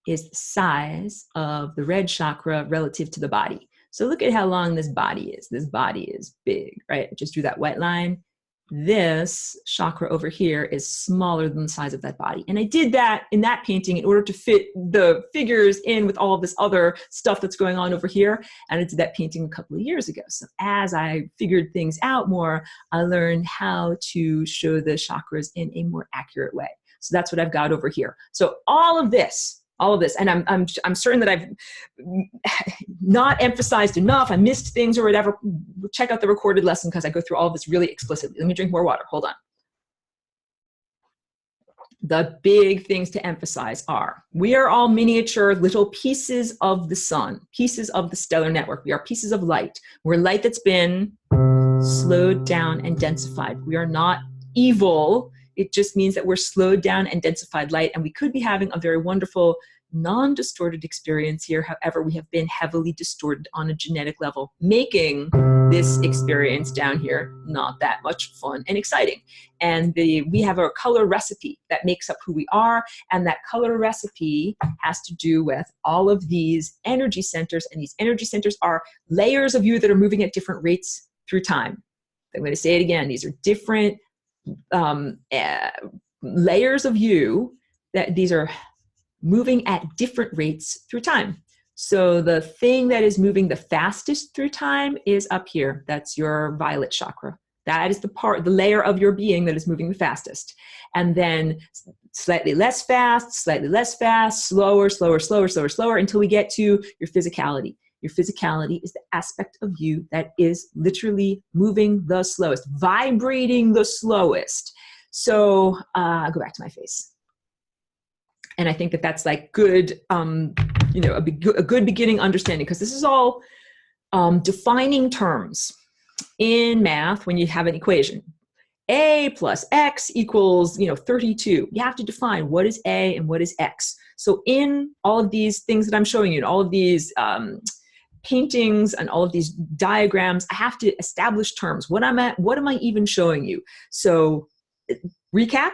is the size of the red chakra relative to the body. So look at how long this body is. This body is big, right? I just drew that white line. This chakra over here is smaller than the size of that body. And I did that in that painting in order to fit the figures in with all of this other stuff that's going on over here. And I did that painting a couple of years ago. So as I figured things out more, I learned how to show the chakras in a more accurate way. So that's what I've got over here. So all of this, and I'm certain that I've not emphasized enough. I missed things or whatever. Check out the recorded lesson because I go through all of this really explicitly. Let me drink more water. Hold on. The big things to emphasize are, we are all miniature little pieces of the sun, pieces of the stellar network. We are pieces of light. We're light that's been slowed down and densified. We are not evil. It just means that we're slowed down and densified light, and we could be having a very wonderful non-distorted experience here. However, we have been heavily distorted on a genetic level, making this experience down here not that much fun and exciting. And we have a color recipe that makes up who we are, and that color recipe has to do with all of these energy centers, and these energy centers are layers of you that are moving at different rates through time. I'm going to say it again. These are different layers of you, that these are moving at different rates through time. So the thing that is moving the fastest through time is up here. That's your violet chakra. That is the layer of your being that is moving the fastest. And then slightly less fast, slower, until we get to your physicality. Your physicality is the aspect of you that is literally moving the slowest, vibrating the slowest. So I'll go back to my face. And I think that that's like good, a good beginning understanding, because this is all defining terms in math. When you have an equation, a plus x equals 32. You have to define what is a and what is x. So in all of these things that I'm showing you, in all of these paintings and all of these diagrams, I have to establish terms. What am I even showing you? So recap.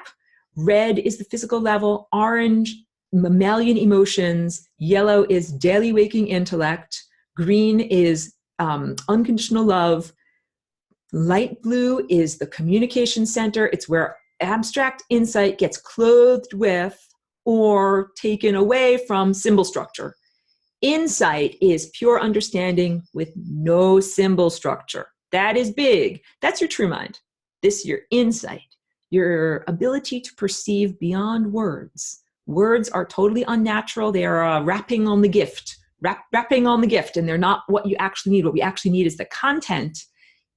Red is the physical level, orange, mammalian emotions, yellow is daily waking intellect, green is unconditional love, light blue is the communication center. It's where abstract insight gets clothed with or taken away from symbol structure. Insight is pure understanding with no symbol structure. That is big. That's your true mind. This is your insight. Your ability to perceive beyond words. Words are totally unnatural. They are wrapping on the gift, wrapping on the gift, and they're not what you actually need. What we actually need is the content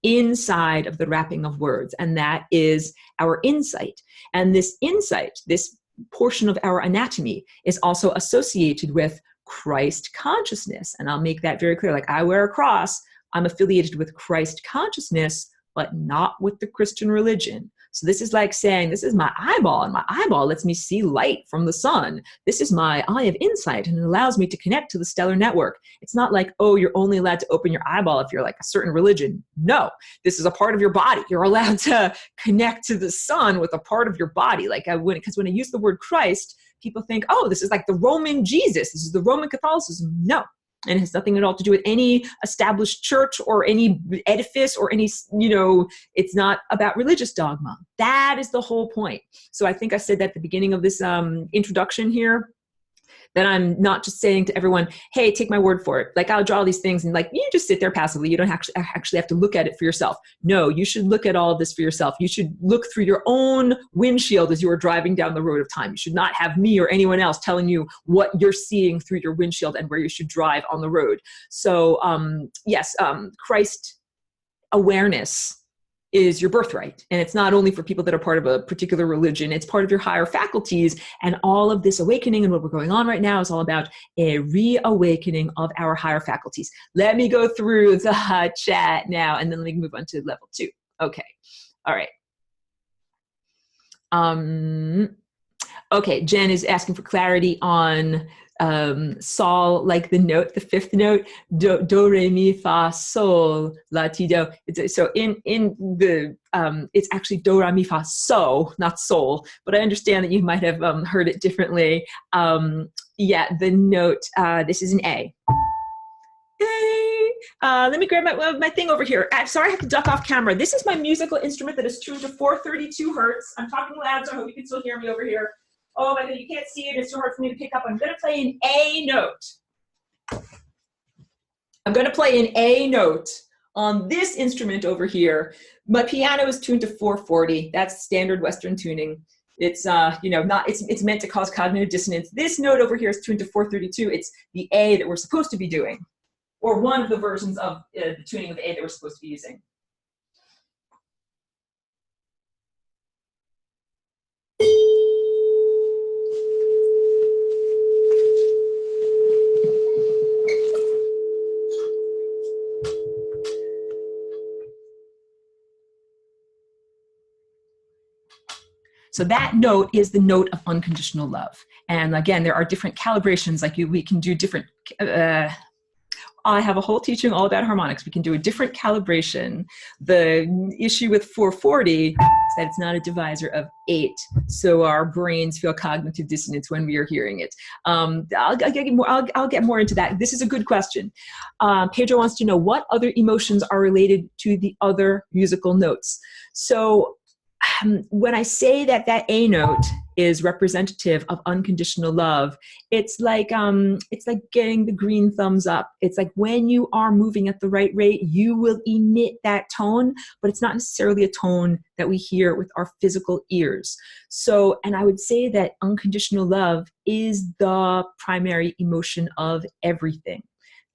inside of the wrapping of words, and that is our insight. And this insight, this portion of our anatomy, is also associated with Christ consciousness. And I'll make that very clear. Like, I wear a cross, I'm affiliated with Christ consciousness, but not with the Christian religion. So this is like saying, this is my eyeball, and my eyeball lets me see light from the sun. This is my eye of insight, and it allows me to connect to the stellar network. It's not like, oh, you're only allowed to open your eyeball if you're like a certain religion. No, this is a part of your body. You're allowed to connect to the sun with a part of your body. Like because when I use the word Christ, people think, oh, this is like the Roman Jesus. This is the Roman Catholicism. No. And it has nothing at all to do with any established church or any edifice or any, it's not about religious dogma. That is the whole point. So I think I said that at the beginning of this introduction here, That I'm not just saying to everyone, hey, take my word for it. Like, I'll draw these things and like, you just sit there passively. You don't actually have to look at it for yourself. No, you should look at all of this for yourself. You should look through your own windshield as you are driving down the road of time. You should not have me or anyone else telling you what you're seeing through your windshield and where you should drive on the road. So yes, Christ awareness is your birthright. And it's not only for people that are part of a particular religion, it's part of your higher faculties. And all of this awakening and what we're going on right now is all about a reawakening of our higher faculties. Let me go through the chat now, and then let me move on to level 2. Okay. All right. Okay, Jen is asking for clarity on sol, like the note, the 5th note, do re mi fa sol la ti do. So in the it's actually do re mi fa so, not sol. But I understand that you might have heard it differently. Yeah, the note. This is an A. Let me grab my thing over here. I'm sorry, I have to duck off camera. This is my musical instrument that is tuned to 432 hertz. I'm talking loud, so I hope you can still hear me over here. Oh my God, you can't see it. It's so hard for me to pick up. I'm going to play an A note. I'm going to play an A note on this instrument over here. My piano is tuned to 440. That's standard Western tuning. It's it's meant to cause cognitive dissonance. This note over here is tuned to 432. It's the A that we're supposed to be doing, or one of the versions of the tuning of A that we're supposed to be using. So that note is the note of unconditional love. And again, there are different calibrations. Like we can do different, I have a whole teaching all about harmonics. We can do a different calibration. The issue with 440 is that it's not a divisor of 8. So our brains feel cognitive dissonance when we are hearing it. I'll get more into that. This is a good question. Pedro wants to know what other emotions are related to the other musical notes. So when I say that A note is representative of unconditional love, it's like getting the green thumbs up. It's like when you are moving at the right rate, you will emit that tone, but it's not necessarily a tone that we hear with our physical ears. So, and I would say that unconditional love is the primary emotion of everything.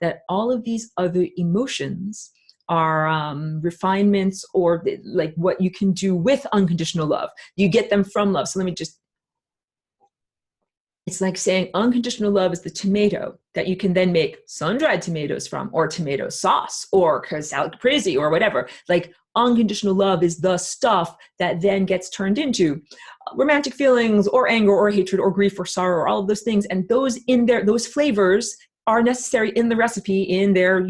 That all of these other emotions are refinements, or like what you can do with unconditional love. You get them from love. So let me just, it's like saying unconditional love is the tomato that you can then make sun-dried tomatoes from, or tomato sauce, or salad crazy, or whatever. Like unconditional love is the stuff that then gets turned into romantic feelings, or anger, or hatred, or grief, or sorrow, or all of those things. And those in there, those flavors are necessary in the recipe in their,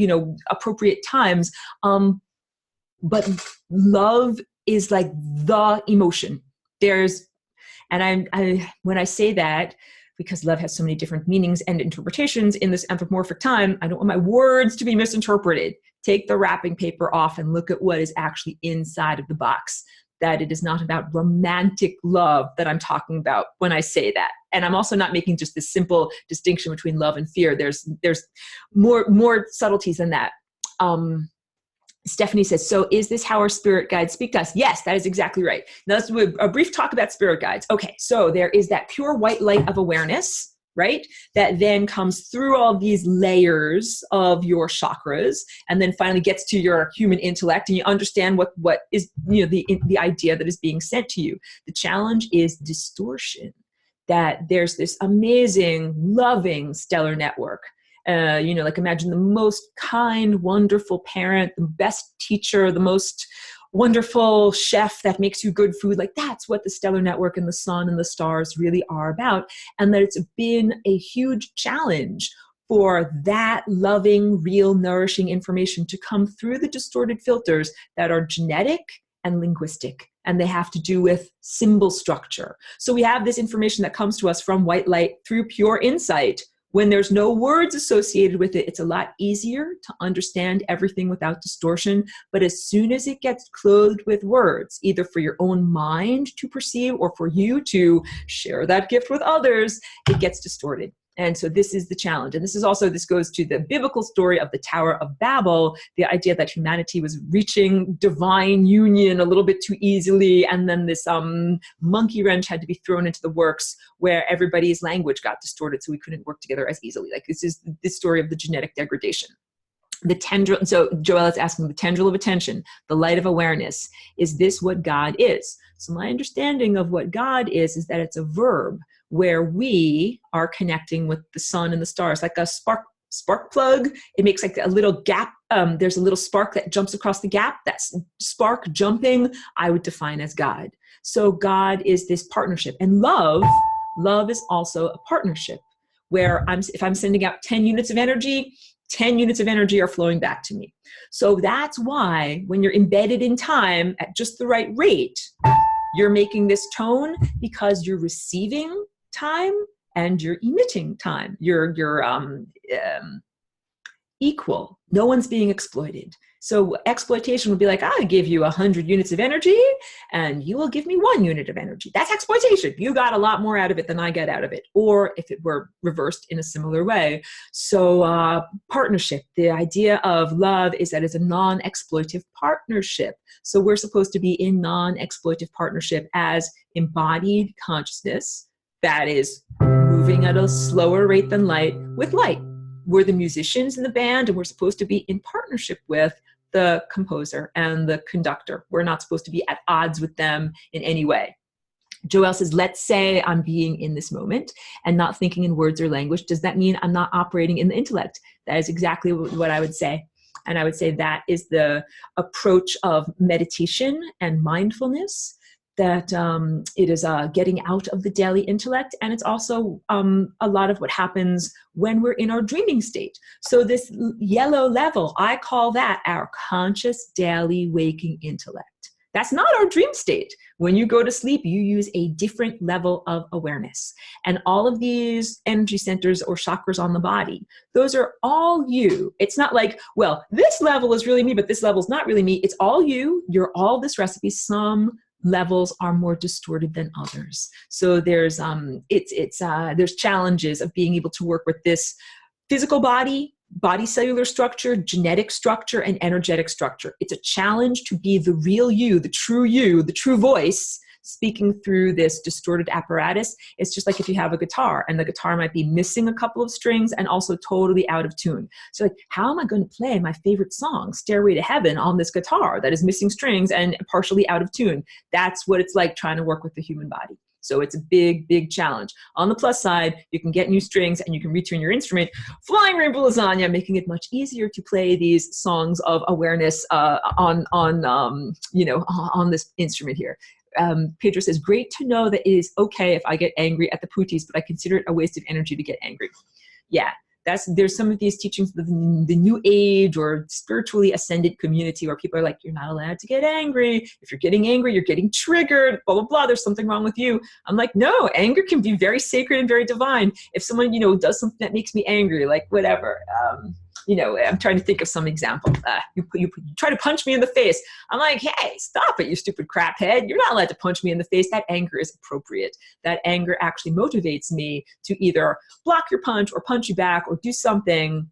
appropriate times. But love is like the emotion. And when I say that, because love has so many different meanings and interpretations in this anthropomorphic time, I don't want my words to be misinterpreted. Take the wrapping paper off and look at what is actually inside of the box. That it is not about romantic love that I'm talking about when I say that. And I'm also not making just this simple distinction between love and fear. There's more subtleties than that. Stephanie says, so is this how our spirit guides speak to us? Yes, that is exactly right. Now let's do a brief talk about spirit guides. Okay, so there is that pure white light of awareness, right? That then comes through all these layers of your chakras, and then finally gets to your human intellect, and you understand what is the idea that is being sent to you. The challenge is distortion. That there's this amazing, loving stellar network. Like imagine the most kind, wonderful parent, the best teacher, the most wonderful chef that makes you good food. Like that's what the stellar network and the sun and the stars really are about. And that it's been a huge challenge for that loving, real, nourishing information to come through the distorted filters that are genetic and linguistic. And they have to do with symbol structure. So we have this information that comes to us from white light through pure insight. When there's no words associated with it, it's a lot easier to understand everything without distortion. But as soon as it gets clothed with words, either for your own mind to perceive or for you to share that gift with others, it gets distorted. And so this is the challenge. And this goes to the biblical story of the Tower of Babel, the idea that humanity was reaching divine union a little bit too easily. And then this monkey wrench had to be thrown into the works where everybody's language got distorted so we couldn't work together as easily. Like this is the story of the genetic degradation. The tendril, so Joel is asking, the tendril of attention, the light of awareness, is this what God is? So my understanding of what God is that it's a verb where we are connecting with the sun and the stars, like a spark plug. It makes like a little gap. There's a little spark that jumps across the gap. That's spark jumping, I would define as God. So God is this partnership. And love is also a partnership where if I'm sending out 10 units of energy, 10 units of energy are flowing back to me. So that's why when you're embedded in time at just the right rate, you're making this tone because you're receiving time and you're emitting time. You're equal. No one's being exploited. So exploitation would be like, I'll give you 100 units of energy and you will give me 1 unit of energy. That's exploitation. You got a lot more out of it than I get out of it. Or if it were reversed in a similar way. So partnership, the idea of love is that it's a non-exploitive partnership. So we're supposed to be in non-exploitive partnership as embodied consciousness that is moving at a slower rate than light with light. We're the musicians in the band and we're supposed to be in partnership with the composer and the conductor. We're not supposed to be at odds with them in any way. Joel says, let's say I'm being in this moment and not thinking in words or language. Does that mean I'm not operating in the intellect? That is exactly what I would say. And I would say that is the approach of meditation and mindfulness, that it is getting out of the daily intellect. And it's also a lot of what happens when we're in our dreaming state. So this yellow level, I call that our conscious daily waking intellect. That's not our dream state. When you go to sleep, you use a different level of awareness. And all of these energy centers or chakras on the body, those are all you. It's not like, well, this level is really me, but this level is not really me. It's all you. You're all this recipe. Some levels are more distorted than others. So there's challenges of being able to work with this physical body cellular structure, genetic structure, and energetic structure. It's a challenge to be the real you, the true voice, speaking through this distorted apparatus. It's just like if you have a guitar and the guitar might be missing a couple of strings and also totally out of tune. So like, how am I going to play my favorite song, Stairway to Heaven, on this guitar that is missing strings and partially out of tune? That's what it's like trying to work with the human body. So it's a big, big challenge. On the plus side, you can get new strings and you can retune your instrument. Flying Rainbow Lasagna, making it much easier to play these songs of awareness on this instrument here. Pedro says, great to know that it is okay if I get angry at the pooties, but I consider it a waste of energy to get angry. Yeah. There's some of these teachings of the new age or spiritually ascended community where people are like, you're not allowed to get angry. If you're getting angry, you're getting triggered, blah, blah, blah. There's something wrong with you. I'm like, no, anger can be very sacred and very divine. If someone, does something that makes me angry, like whatever, I'm trying to think of some example. You try to punch me in the face. I'm like, hey, stop it, you stupid crap head. You're not allowed to punch me in the face. That anger is appropriate. That anger actually motivates me to either block your punch or punch you back or do something.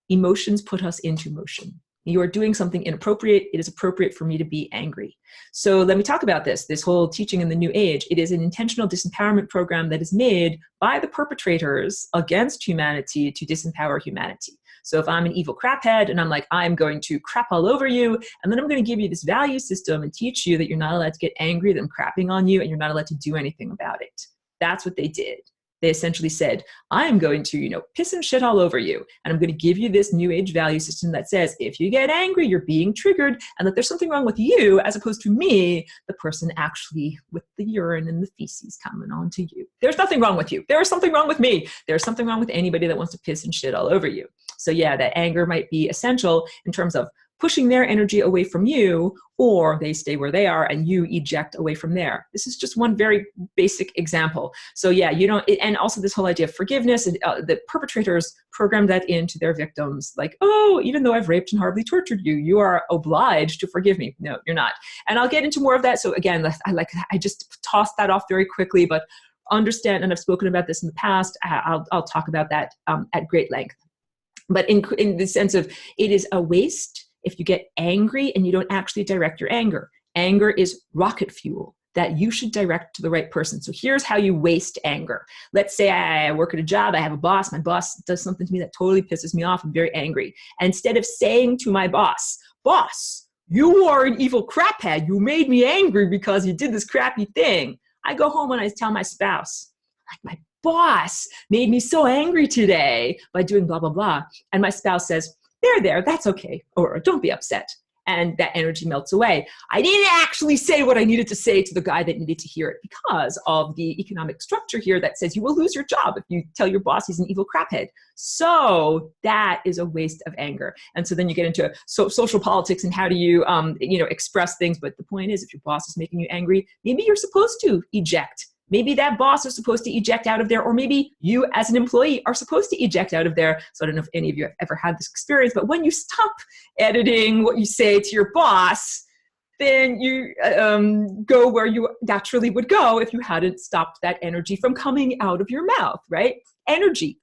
Emotions put us into motion. You are doing something inappropriate. It is appropriate for me to be angry. So let me talk about this whole teaching in the New Age. It is an intentional disempowerment program that is made by the perpetrators against humanity to disempower humanity. So if I'm an evil craphead and I'm like, I'm going to crap all over you, and then I'm going to give you this value system and teach you that you're not allowed to get angry that I'm crapping on you and you're not allowed to do anything about it. That's what they did. They essentially said, I am going to, piss and shit all over you. And I'm going to give you this new age value system that says, if you get angry, you're being triggered and that there's something wrong with you as opposed to me, the person actually with the urine and the feces coming on to you. There's nothing wrong with you. There is something wrong with me. There's something wrong with anybody that wants to piss and shit all over you. So yeah, that anger might be essential in terms of pushing their energy away from you, or they stay where they are and you eject away from there. This is just one very basic example. So yeah, and also this whole idea of forgiveness, and the perpetrators program that into their victims, like, oh, even though I've raped and horribly tortured you, you are obliged to forgive me. No, you're not. And I'll get into more of that. So again, I just tossed that off very quickly, but understand, and I've spoken about this in the past, I'll talk about that at great length. But in the sense of, it is a waste if you get angry and you don't actually direct your anger. Anger is rocket fuel that you should direct to the right person. So here's how you waste anger. Let's say I work at a job, I have a boss, my boss does something to me that totally pisses me off, I'm very angry. And instead of saying to my boss, "Boss, you are an evil craphead, you made me angry because you did this crappy thing," I go home and I tell my spouse, like, "My boss made me so angry today by doing blah, blah, blah." And my spouse says, there, that's okay. Or don't be upset. And that energy melts away. I didn't actually say what I needed to say to the guy that needed to hear it because of the economic structure here that says you will lose your job if you tell your boss he's an evil craphead. So that is a waste of anger. And so then you get into social politics and how do you, express things. But the point is, if your boss is making you angry, maybe you're supposed to eject. Maybe that boss is supposed to eject out of there, or maybe you as an employee are supposed to eject out of there. So I don't know if any of you have ever had this experience, but when you stop editing what you say to your boss, then you go where you naturally would go if you hadn't stopped that energy from coming out of your mouth, right? Energy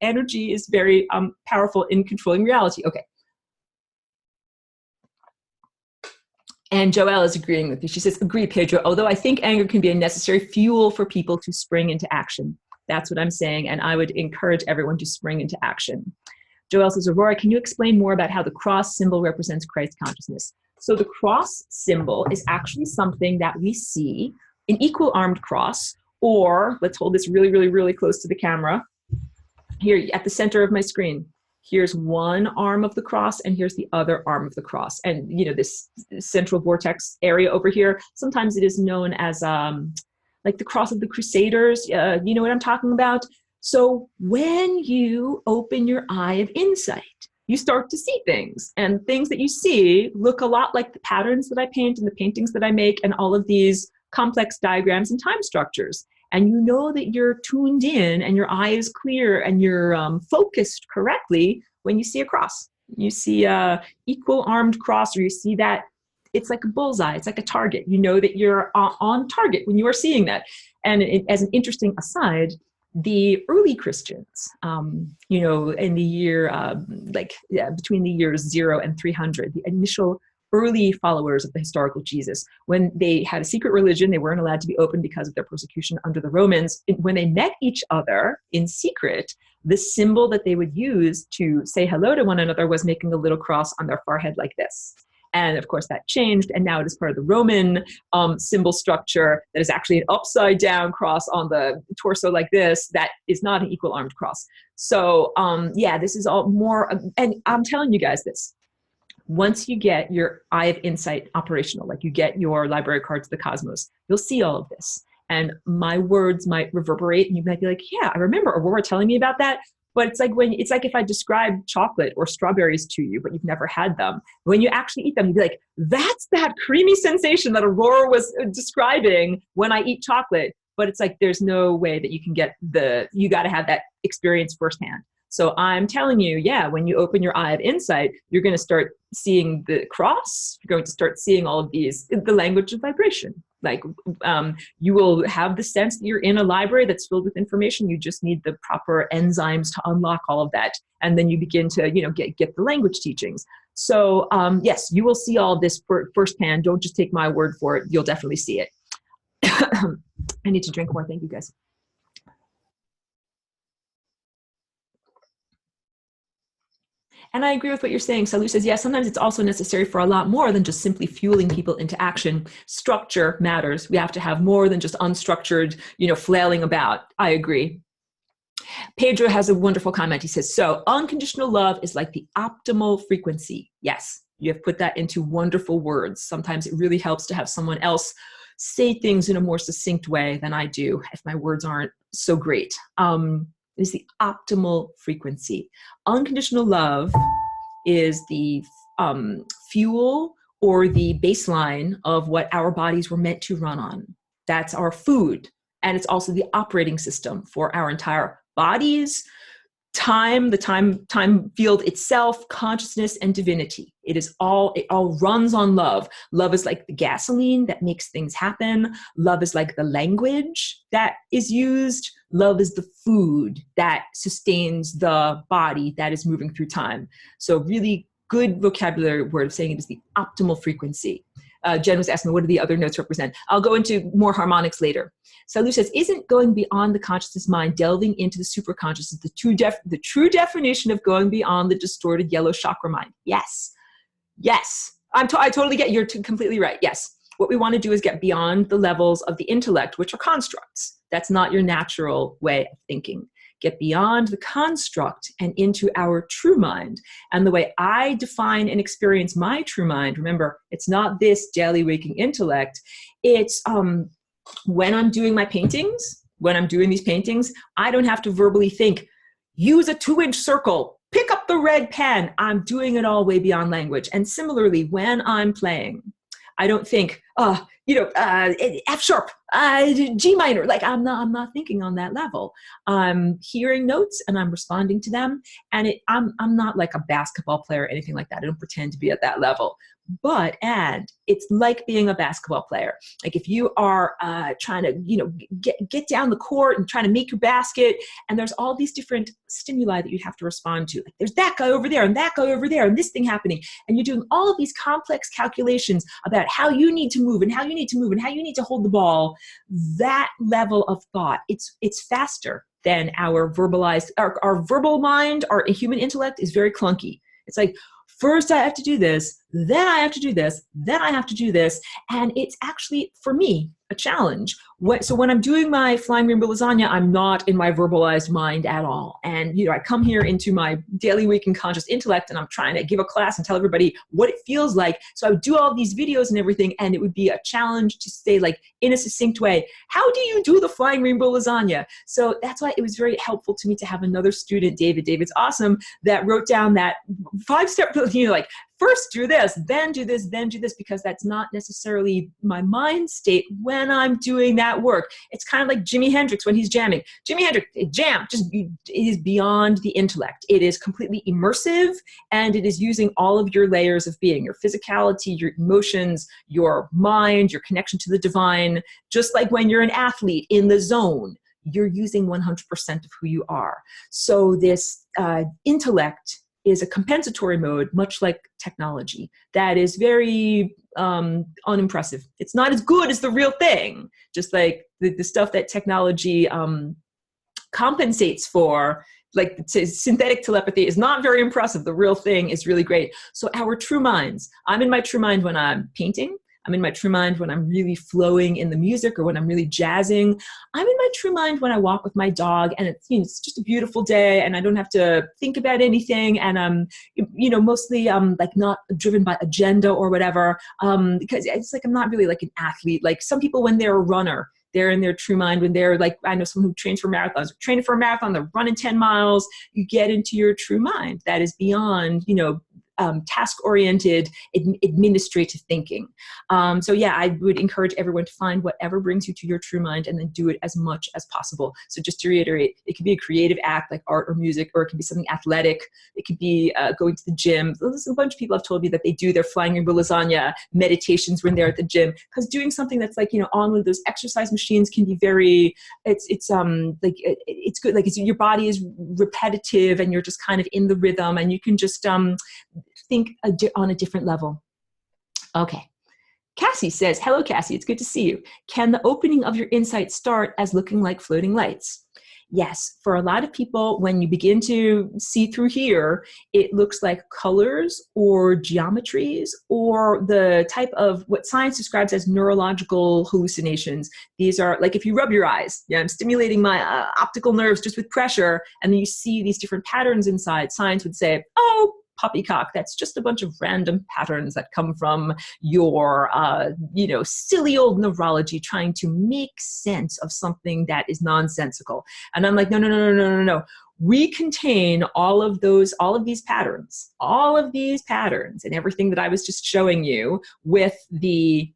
is very powerful in controlling reality. Okay. And Joelle is agreeing with you. She says, "Agree, Pedro, although I think anger can be a necessary fuel for people to spring into action." That's what I'm saying, and I would encourage everyone to spring into action. Joelle says, "Aurora, can you explain more about how the cross symbol represents Christ consciousness?" So the cross symbol is actually something that we see, an equal armed cross, or let's hold this really, really, really close to the camera. Here at the center of my screen. Here's one arm of the cross and here's the other arm of the cross. And this central vortex area over here, sometimes it is known as like the cross of the Crusaders. You know what I'm talking about? So when you open your eye of insight, you start to see things, and things that you see look a lot like the patterns that I paint and the paintings that I make and all of these complex diagrams and time structures. And you know that you're tuned in and your eye is clear and you're focused correctly when you see a cross. You see a equal armed cross, or you see that it's like a bullseye, it's like a target. You know that you're on target when you are seeing that. And as an interesting aside, the early Christians, in the year, between the years 0 and 300, the initial early followers of the historical Jesus, when they had a secret religion, they weren't allowed to be open because of their persecution under the Romans. When they met each other in secret, the symbol that they would use to say hello to one another was making a little cross on their forehead like this. And of course that changed, and now it is part of the Roman symbol structure that is actually an upside down cross on the torso like this, that is not an equal armed cross. So this is all more, and I'm telling you guys this, once you get your eye of insight operational, like you get your library card to the cosmos, you'll see all of this. And my words might reverberate and you might be like, yeah, I remember Aurora telling me about that. But it's like if I describe chocolate or strawberries to you, but you've never had them. When you actually eat them, you'd be like, that's that creamy sensation that Aurora was describing when I eat chocolate. But it's like, there's no way that you can get you got to have that experience firsthand. So I'm telling you, yeah, when you open your eye of insight, you're going to start seeing the cross. You're going to start seeing all of these, the language of vibration. Like you will have the sense that you're in a library that's filled with information. You just need the proper enzymes to unlock all of that. And then you begin to, get the language teachings. So yes, you will see all this firsthand. Don't just take my word for it. You'll definitely see it. I need to drink more. Thank you, guys. And I agree with what you're saying. Salu says, yeah, sometimes it's also necessary for a lot more than just simply fueling people into action. Structure matters. We have to have more than just unstructured, flailing about. I agree. Pedro has a wonderful comment. He says, so unconditional love is like the optimal frequency. Yes, you have put that into wonderful words. Sometimes it really helps to have someone else say things in a more succinct way than I do if my words aren't so great. It is the optimal frequency. Unconditional love is the fuel or the baseline of what our bodies were meant to run on. That's our food. And it's also the operating system for our entire bodies, time, the time field itself, consciousness, and divinity. It all runs on love. Love is like the gasoline that makes things happen. Love is like the language that is used. Love is the food that sustains the body that is moving through time. So really good vocabulary word of saying it is the optimal frequency. Jen was asking, what do the other notes represent? I'll go into more harmonics later. Salu says, isn't going beyond the consciousness mind delving into the superconsciousness the true definition of going beyond the distorted yellow chakra mind? Yes. Yes. I totally get, you're completely right. Yes. What we want to do is get beyond the levels of the intellect, which are constructs. That's not your natural way of thinking. Get beyond the construct and into our true mind. And the way I define and experience my true mind, remember, it's not this daily waking intellect. It's when I'm doing my paintings, when I'm doing these paintings, I don't have to verbally think, use a 2-inch circle, pick up the red pen. I'm doing it all way beyond language. And similarly, when I'm playing, I don't think, F sharp, G minor. Like I'm not thinking on that level. I'm hearing notes and I'm responding to them. And I'm not like a basketball player or anything like that. I don't pretend to be at that level. And it's like being a basketball player. Like if you are trying to, get down the court and trying to make your basket, and there's all these different stimuli that you have to respond to. Like there's that guy over there and that guy over there and this thing happening. And you're doing all of these complex calculations about how you need to move and how you need to move and how you need to hold the ball. That level of thought, it's faster than our verbalized, our verbal mind, our human intellect is very clunky. It's like, first I have to do this, then I have to do this, then I have to do this. And it's actually, for me, a challenge. So when I'm doing my flying rainbow lasagna, I'm not in my verbalized mind at all. And, I come here into my daily waking conscious intellect and I'm trying to give a class and tell everybody what it feels like. So I would do all these videos and everything, and it would be a challenge to say, like, in a succinct way, how do you do the flying rainbow lasagna? So that's why it was very helpful to me to have another student, David. David's awesome, that wrote down that 5-step, like, first do this, then do this, then do this, because that's not necessarily my mind state when I'm doing that work. It's kind of like Jimi Hendrix when he's jamming. Jimi Hendrix, jam, it is beyond the intellect. It is completely immersive, and it is using all of your layers of being, your physicality, your emotions, your mind, your connection to the divine. Just like when you're an athlete in the zone, you're using 100% of who you are. So this intellect is a compensatory mode, much like technology, that is very unimpressive. It's not as good as the real thing, just like the stuff that technology compensates for. Like synthetic telepathy is not very impressive. The real thing is really great. So our true minds, I'm in my true mind when I'm painting. I'm in my true mind when I'm really flowing in the music or when I'm really jazzing. I'm in my true mind when I walk with my dog and it's just a beautiful day and I don't have to think about anything, and I'm mostly like not driven by agenda or whatever, because it's like I'm not really like an athlete. Like some people, when they're a runner, they're in their true mind. When they're like, I know someone who trains for marathons, training for a marathon, they're running 10 miles, you get into your true mind. That is beyond, task-oriented, administrative thinking. So yeah, I would encourage everyone to find whatever brings you to your true mind and then do it as much as possible. So just to reiterate, it could be a creative act like art or music, or it could be something athletic. It could be going to the gym. There's a bunch of people have told me that they do their flying rainbow lasagna meditations when they're at the gym, because doing something that's like, on one of those exercise machines can be very, it's good. Like your body is repetitive and you're just kind of in the rhythm, and you can just think on a different level. Okay. Cassie says, hello, Cassie. It's good to see you. Can the opening of your insight start as looking like floating lights? Yes. For a lot of people, when you begin to see through here, it looks like colors or geometries or the type of what science describes as neurological hallucinations. These are like if you rub your eyes, I'm stimulating my optical nerves just with pressure, and then you see these different patterns inside. Science would say, oh, poppycock, that's just a bunch of random patterns that come from your, silly old neurology trying to make sense of something that is nonsensical. And I'm like, no. We contain all of these patterns and everything that I was just showing you with the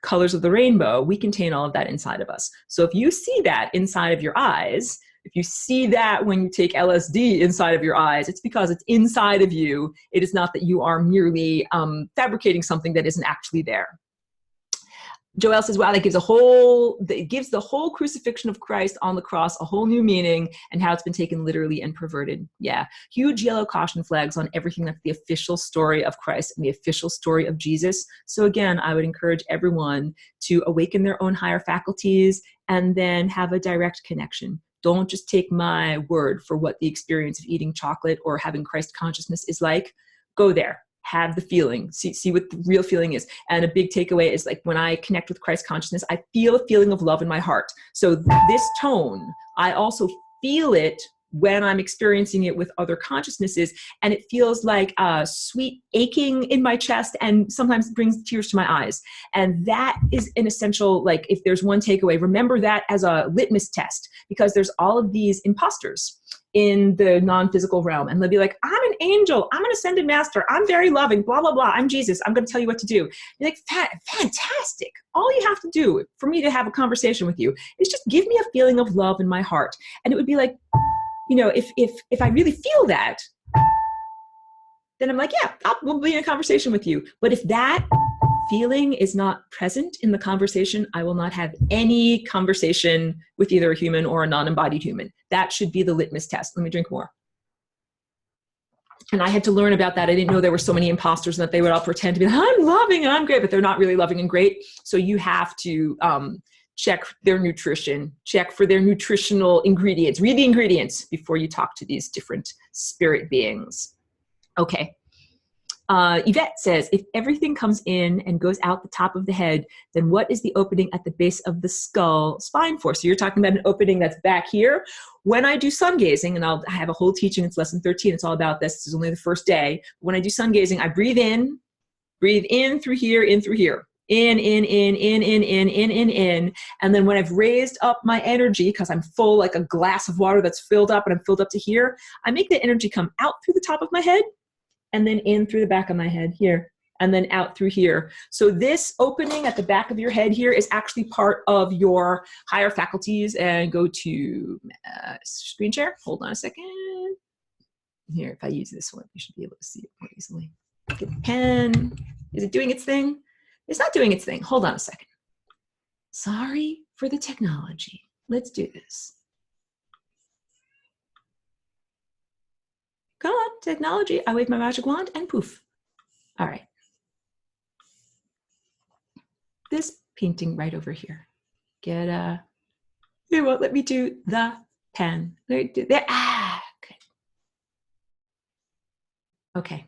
colors of the rainbow. We contain all of that inside of us. So if you see that inside of your eyes, If you see that when you take LSD inside of your eyes, it's because it's inside of you. It is not that you are merely fabricating something that isn't actually there. Joel says, wow, that gives the whole crucifixion of Christ on the cross a whole new meaning, and how it's been taken literally and perverted. Yeah, huge yellow caution flags on everything that's the official story of Christ and the official story of Jesus. So again, I would encourage everyone to awaken their own higher faculties and then have a direct connection. Don't just take my word for what the experience of eating chocolate or having Christ consciousness is like. Go there. Have the feeling, see what the real feeling is. And a big takeaway is like when I connect with Christ consciousness, I feel a feeling of love in my heart. So this tone, I also feel it when I'm experiencing it with other consciousnesses, and it feels like a sweet aching in my chest, and sometimes brings tears to my eyes. And that is an essential, like if there's one takeaway, remember that as a litmus test, because there's all of these imposters in the non-physical realm, and they'll be like, I'm an angel, I'm an ascended master, I'm very loving, blah, blah, blah, I'm Jesus, I'm going to tell you what to do. You're like, fantastic. All you have to do for me to have a conversation with you is just give me a feeling of love in my heart. And it would be like, you know, if I really feel that, then I'm like, yeah, we'll be in a conversation with you. But if that feeling is not present in the conversation, I will not have any conversation with either a human or a non-embodied human. That should be the litmus test. Let me drink more. And I had to learn about that. I didn't know there were so many imposters and that they would all pretend to be, I'm loving and I'm great, but they're not really loving and great. So you have to check their nutrition, check for their nutritional ingredients, read the ingredients before you talk to these different spirit beings. Okay. Yvette says, if everything comes in and goes out the top of the head, then what is the opening at the base of the skull spine for? So you're talking about an opening that's back here. When I do sun gazing, and I have a whole teaching, it's lesson 13, it's all about this. This is only the first day. When I do sun gazing, I breathe in through here, in through here. In. And then when I've raised up my energy, because I'm full like a glass of water that's filled up and I'm filled up to here, I make the energy come out through the top of my head and then in through the back of my head here, and then out through here. So this opening at the back of your head here is actually part of your higher faculties. And go to screen share. Hold on a second. Here, if I use this one, you should be able to see it more easily. Get the pen. Is it doing its thing? It's not doing its thing. Hold on a second. Sorry for the technology. Let's do this. Come on, technology. I wave my magic wand and poof. All right. This painting right over here. It won't let me do the pen. There. Ah, okay. Okay.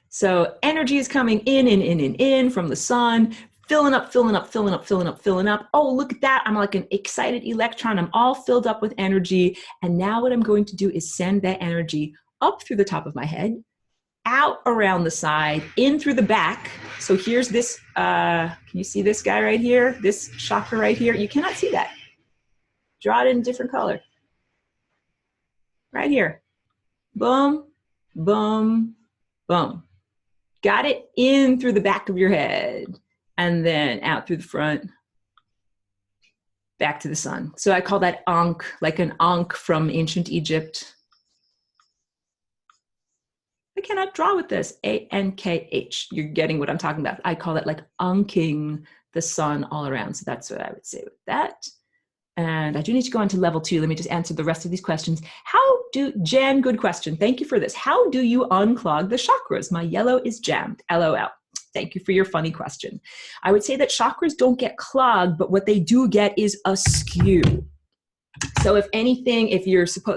So energy is coming in from the sun, filling up. Oh, look at that. I'm like an excited electron. I'm all filled up with energy. And now what I'm going to do is send that energy up through the top of my head, out around the side, in through the back. So here's this, can you see this guy right here? This chakra right here? You cannot see that. Draw it in a different color. Right here. Boom, boom, boom. Got it in through the back of your head, and then out through the front, back to the sun. So I call that Ankh, like an Ankh from ancient Egypt. I cannot draw with this, A-N-K-H. You're getting what I'm talking about. I call it like ankhing the sun all around. So that's what I would say with that. And I do need to go on to level 2. Let me just answer the rest of these questions. Jan, good question. Thank you for this. How do you unclog the chakras? My yellow is jammed, LOL. Thank you for your funny question. I would say that chakras don't get clogged, but what they do get is askew. So if anything,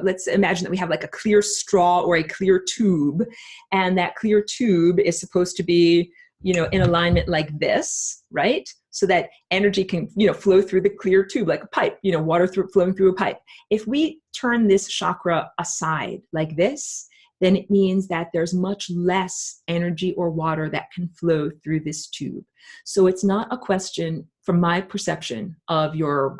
let's imagine that we have like a clear straw or a clear tube, and that clear tube is supposed to be, in alignment like this, right? So that energy can, flow through the clear tube like a pipe, water flowing through a pipe. If we turn this chakra aside like this, then it means that there's much less energy or water that can flow through this tube. So it's not a question, from my perception, of your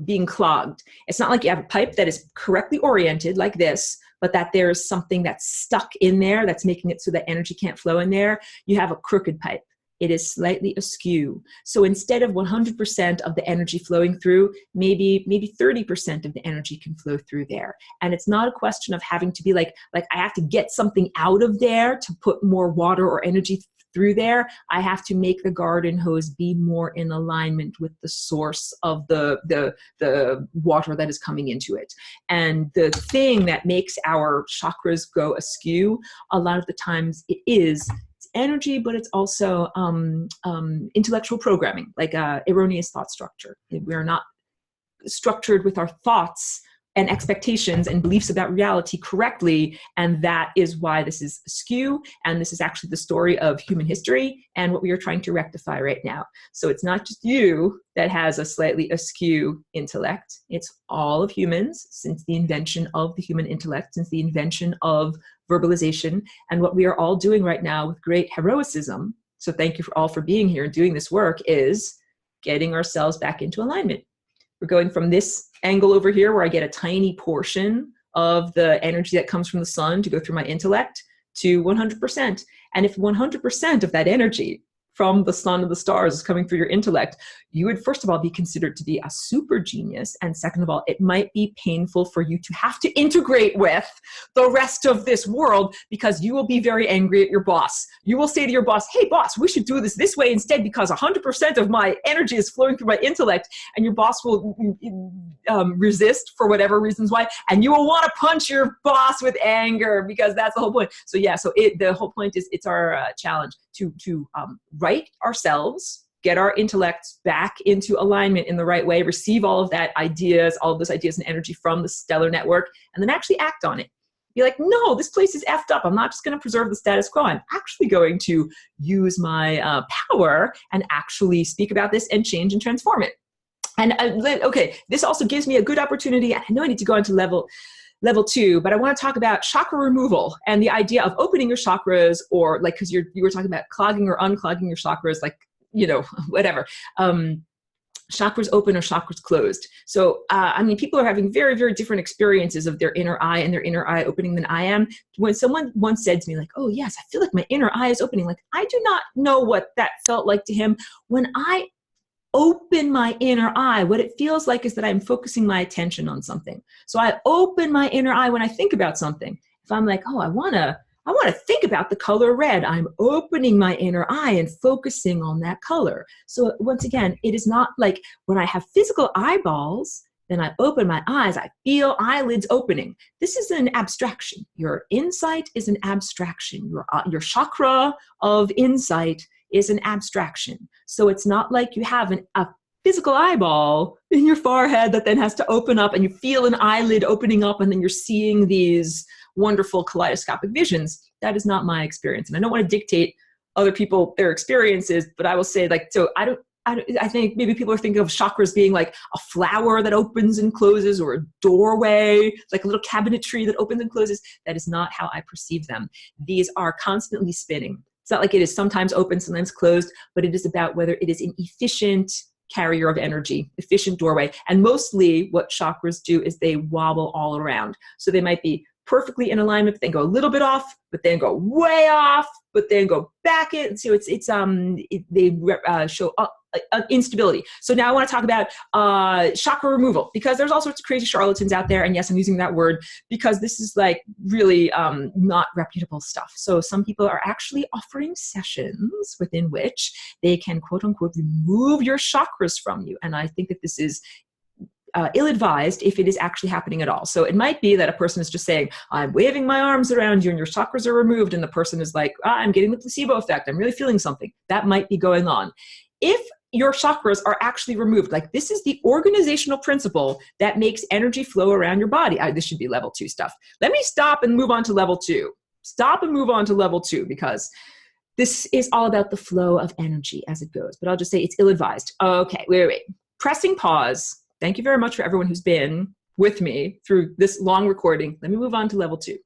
being clogged. It's not like you have a pipe that is correctly oriented like this, but that there's something that's stuck in there that's making it so that energy can't flow in there. You have a crooked pipe. it is slightly askew. So instead of 100% of the energy flowing through, maybe 30% of the energy can flow through there. And it's not a question of having to be like I have to get something out of there to put more water or energy through there. I have to make the garden hose be more in alignment with the source of the water that is coming into it. And the thing that makes our chakras go askew, a lot of the times it's energy, but it's also intellectual programming, like erroneous thought structure. We're not structured with our thoughts and expectations and beliefs about reality correctly, and that is why this is askew, and this is actually the story of human history and what we are trying to rectify right now. So it's not just you that has a slightly askew intellect, it's all of humans since the invention of the human intellect, since the invention of verbalization, and what we are all doing right now with great heroism, so thank you all for being here and doing this work, is getting ourselves back into alignment. We're going from this angle over here where I get a tiny portion of the energy that comes from the sun to go through my intellect to 100%. And if 100% of that energy from the sun and the stars is coming through your intellect, you would first of all be considered to be a super genius. And second of all, it might be painful for you to have to integrate with the rest of this world because you will be very angry at your boss. You will say to your boss, hey boss, we should do this way instead because 100% of my energy is flowing through my intellect, and your boss will resist for whatever reasons why, and you will want to punch your boss with anger because that's the whole point. So yeah, the whole point is it's our challenge to right ourselves, get our intellects back into alignment in the right way, receive all of those ideas and energy from the stellar network, and then actually act on it. Be like, no, this place is effed up. I'm not just going to preserve the status quo. I'm actually going to use my power and actually speak about this and change and transform it. And okay, this also gives me a good opportunity. I know I need to go into level 2, but I want to talk about chakra removal and the idea of opening your chakras, or like, because you were talking about clogging or unclogging your chakras, like, whatever. Chakras open or chakras closed. So, people are having very, very different experiences of their inner eye and their inner eye opening than I am. When someone once said to me, like, oh yes, I feel like my inner eye is opening. Like, I do not know what that felt like to him. When I open my inner eye, what it feels like is that I'm focusing my attention on something. So I open my inner eye when I think about something. If I'm like, oh, I want to think about the color red, I'm opening my inner eye and focusing on that color. So once again, it is not like when I have physical eyeballs, then I open my eyes, I feel eyelids opening. This is an abstraction. Your insight is an abstraction. Your chakra of insight is an abstraction. So it's not like you have a physical eyeball in your forehead that then has to open up and you feel an eyelid opening up and then you're seeing these wonderful kaleidoscopic visions. That is not my experience. And I don't want to dictate other people their experiences, but I will say, like, so I think maybe people are thinking of chakras being like a flower that opens and closes, or a doorway, like a little cabinetry that opens and closes. That is not how I perceive them. These are constantly spinning. It's not like it is sometimes open, sometimes closed, but it is about whether it is an efficient carrier of energy, efficient doorway. And mostly what chakras do is they wobble all around. So they might be perfectly in alignment, but then go a little bit off, but then go way off, but then go back in. So they show instability. So now I want to talk about chakra removal, because there's all sorts of crazy charlatans out there. And yes, I'm using that word because this is like really not reputable stuff. So some people are actually offering sessions within which they can, quote unquote, remove your chakras from you. And I think that this is ill-advised if it is actually happening at all. So it might be that a person is just saying, I'm waving my arms around you and your chakras are removed. And the person is like, I'm getting the placebo effect. I'm really feeling something. That might be going on. If your chakras are actually removed, like, this is the organizational principle that makes energy flow around your body. This should be level 2 stuff. Let me stop and move on to level 2. Stop and move on to level 2, because this is all about the flow of energy as it goes. But I'll just say it's ill-advised. Okay, wait. Pressing pause. Thank you very much for everyone who's been with me through this long recording. Let me move on to level 2.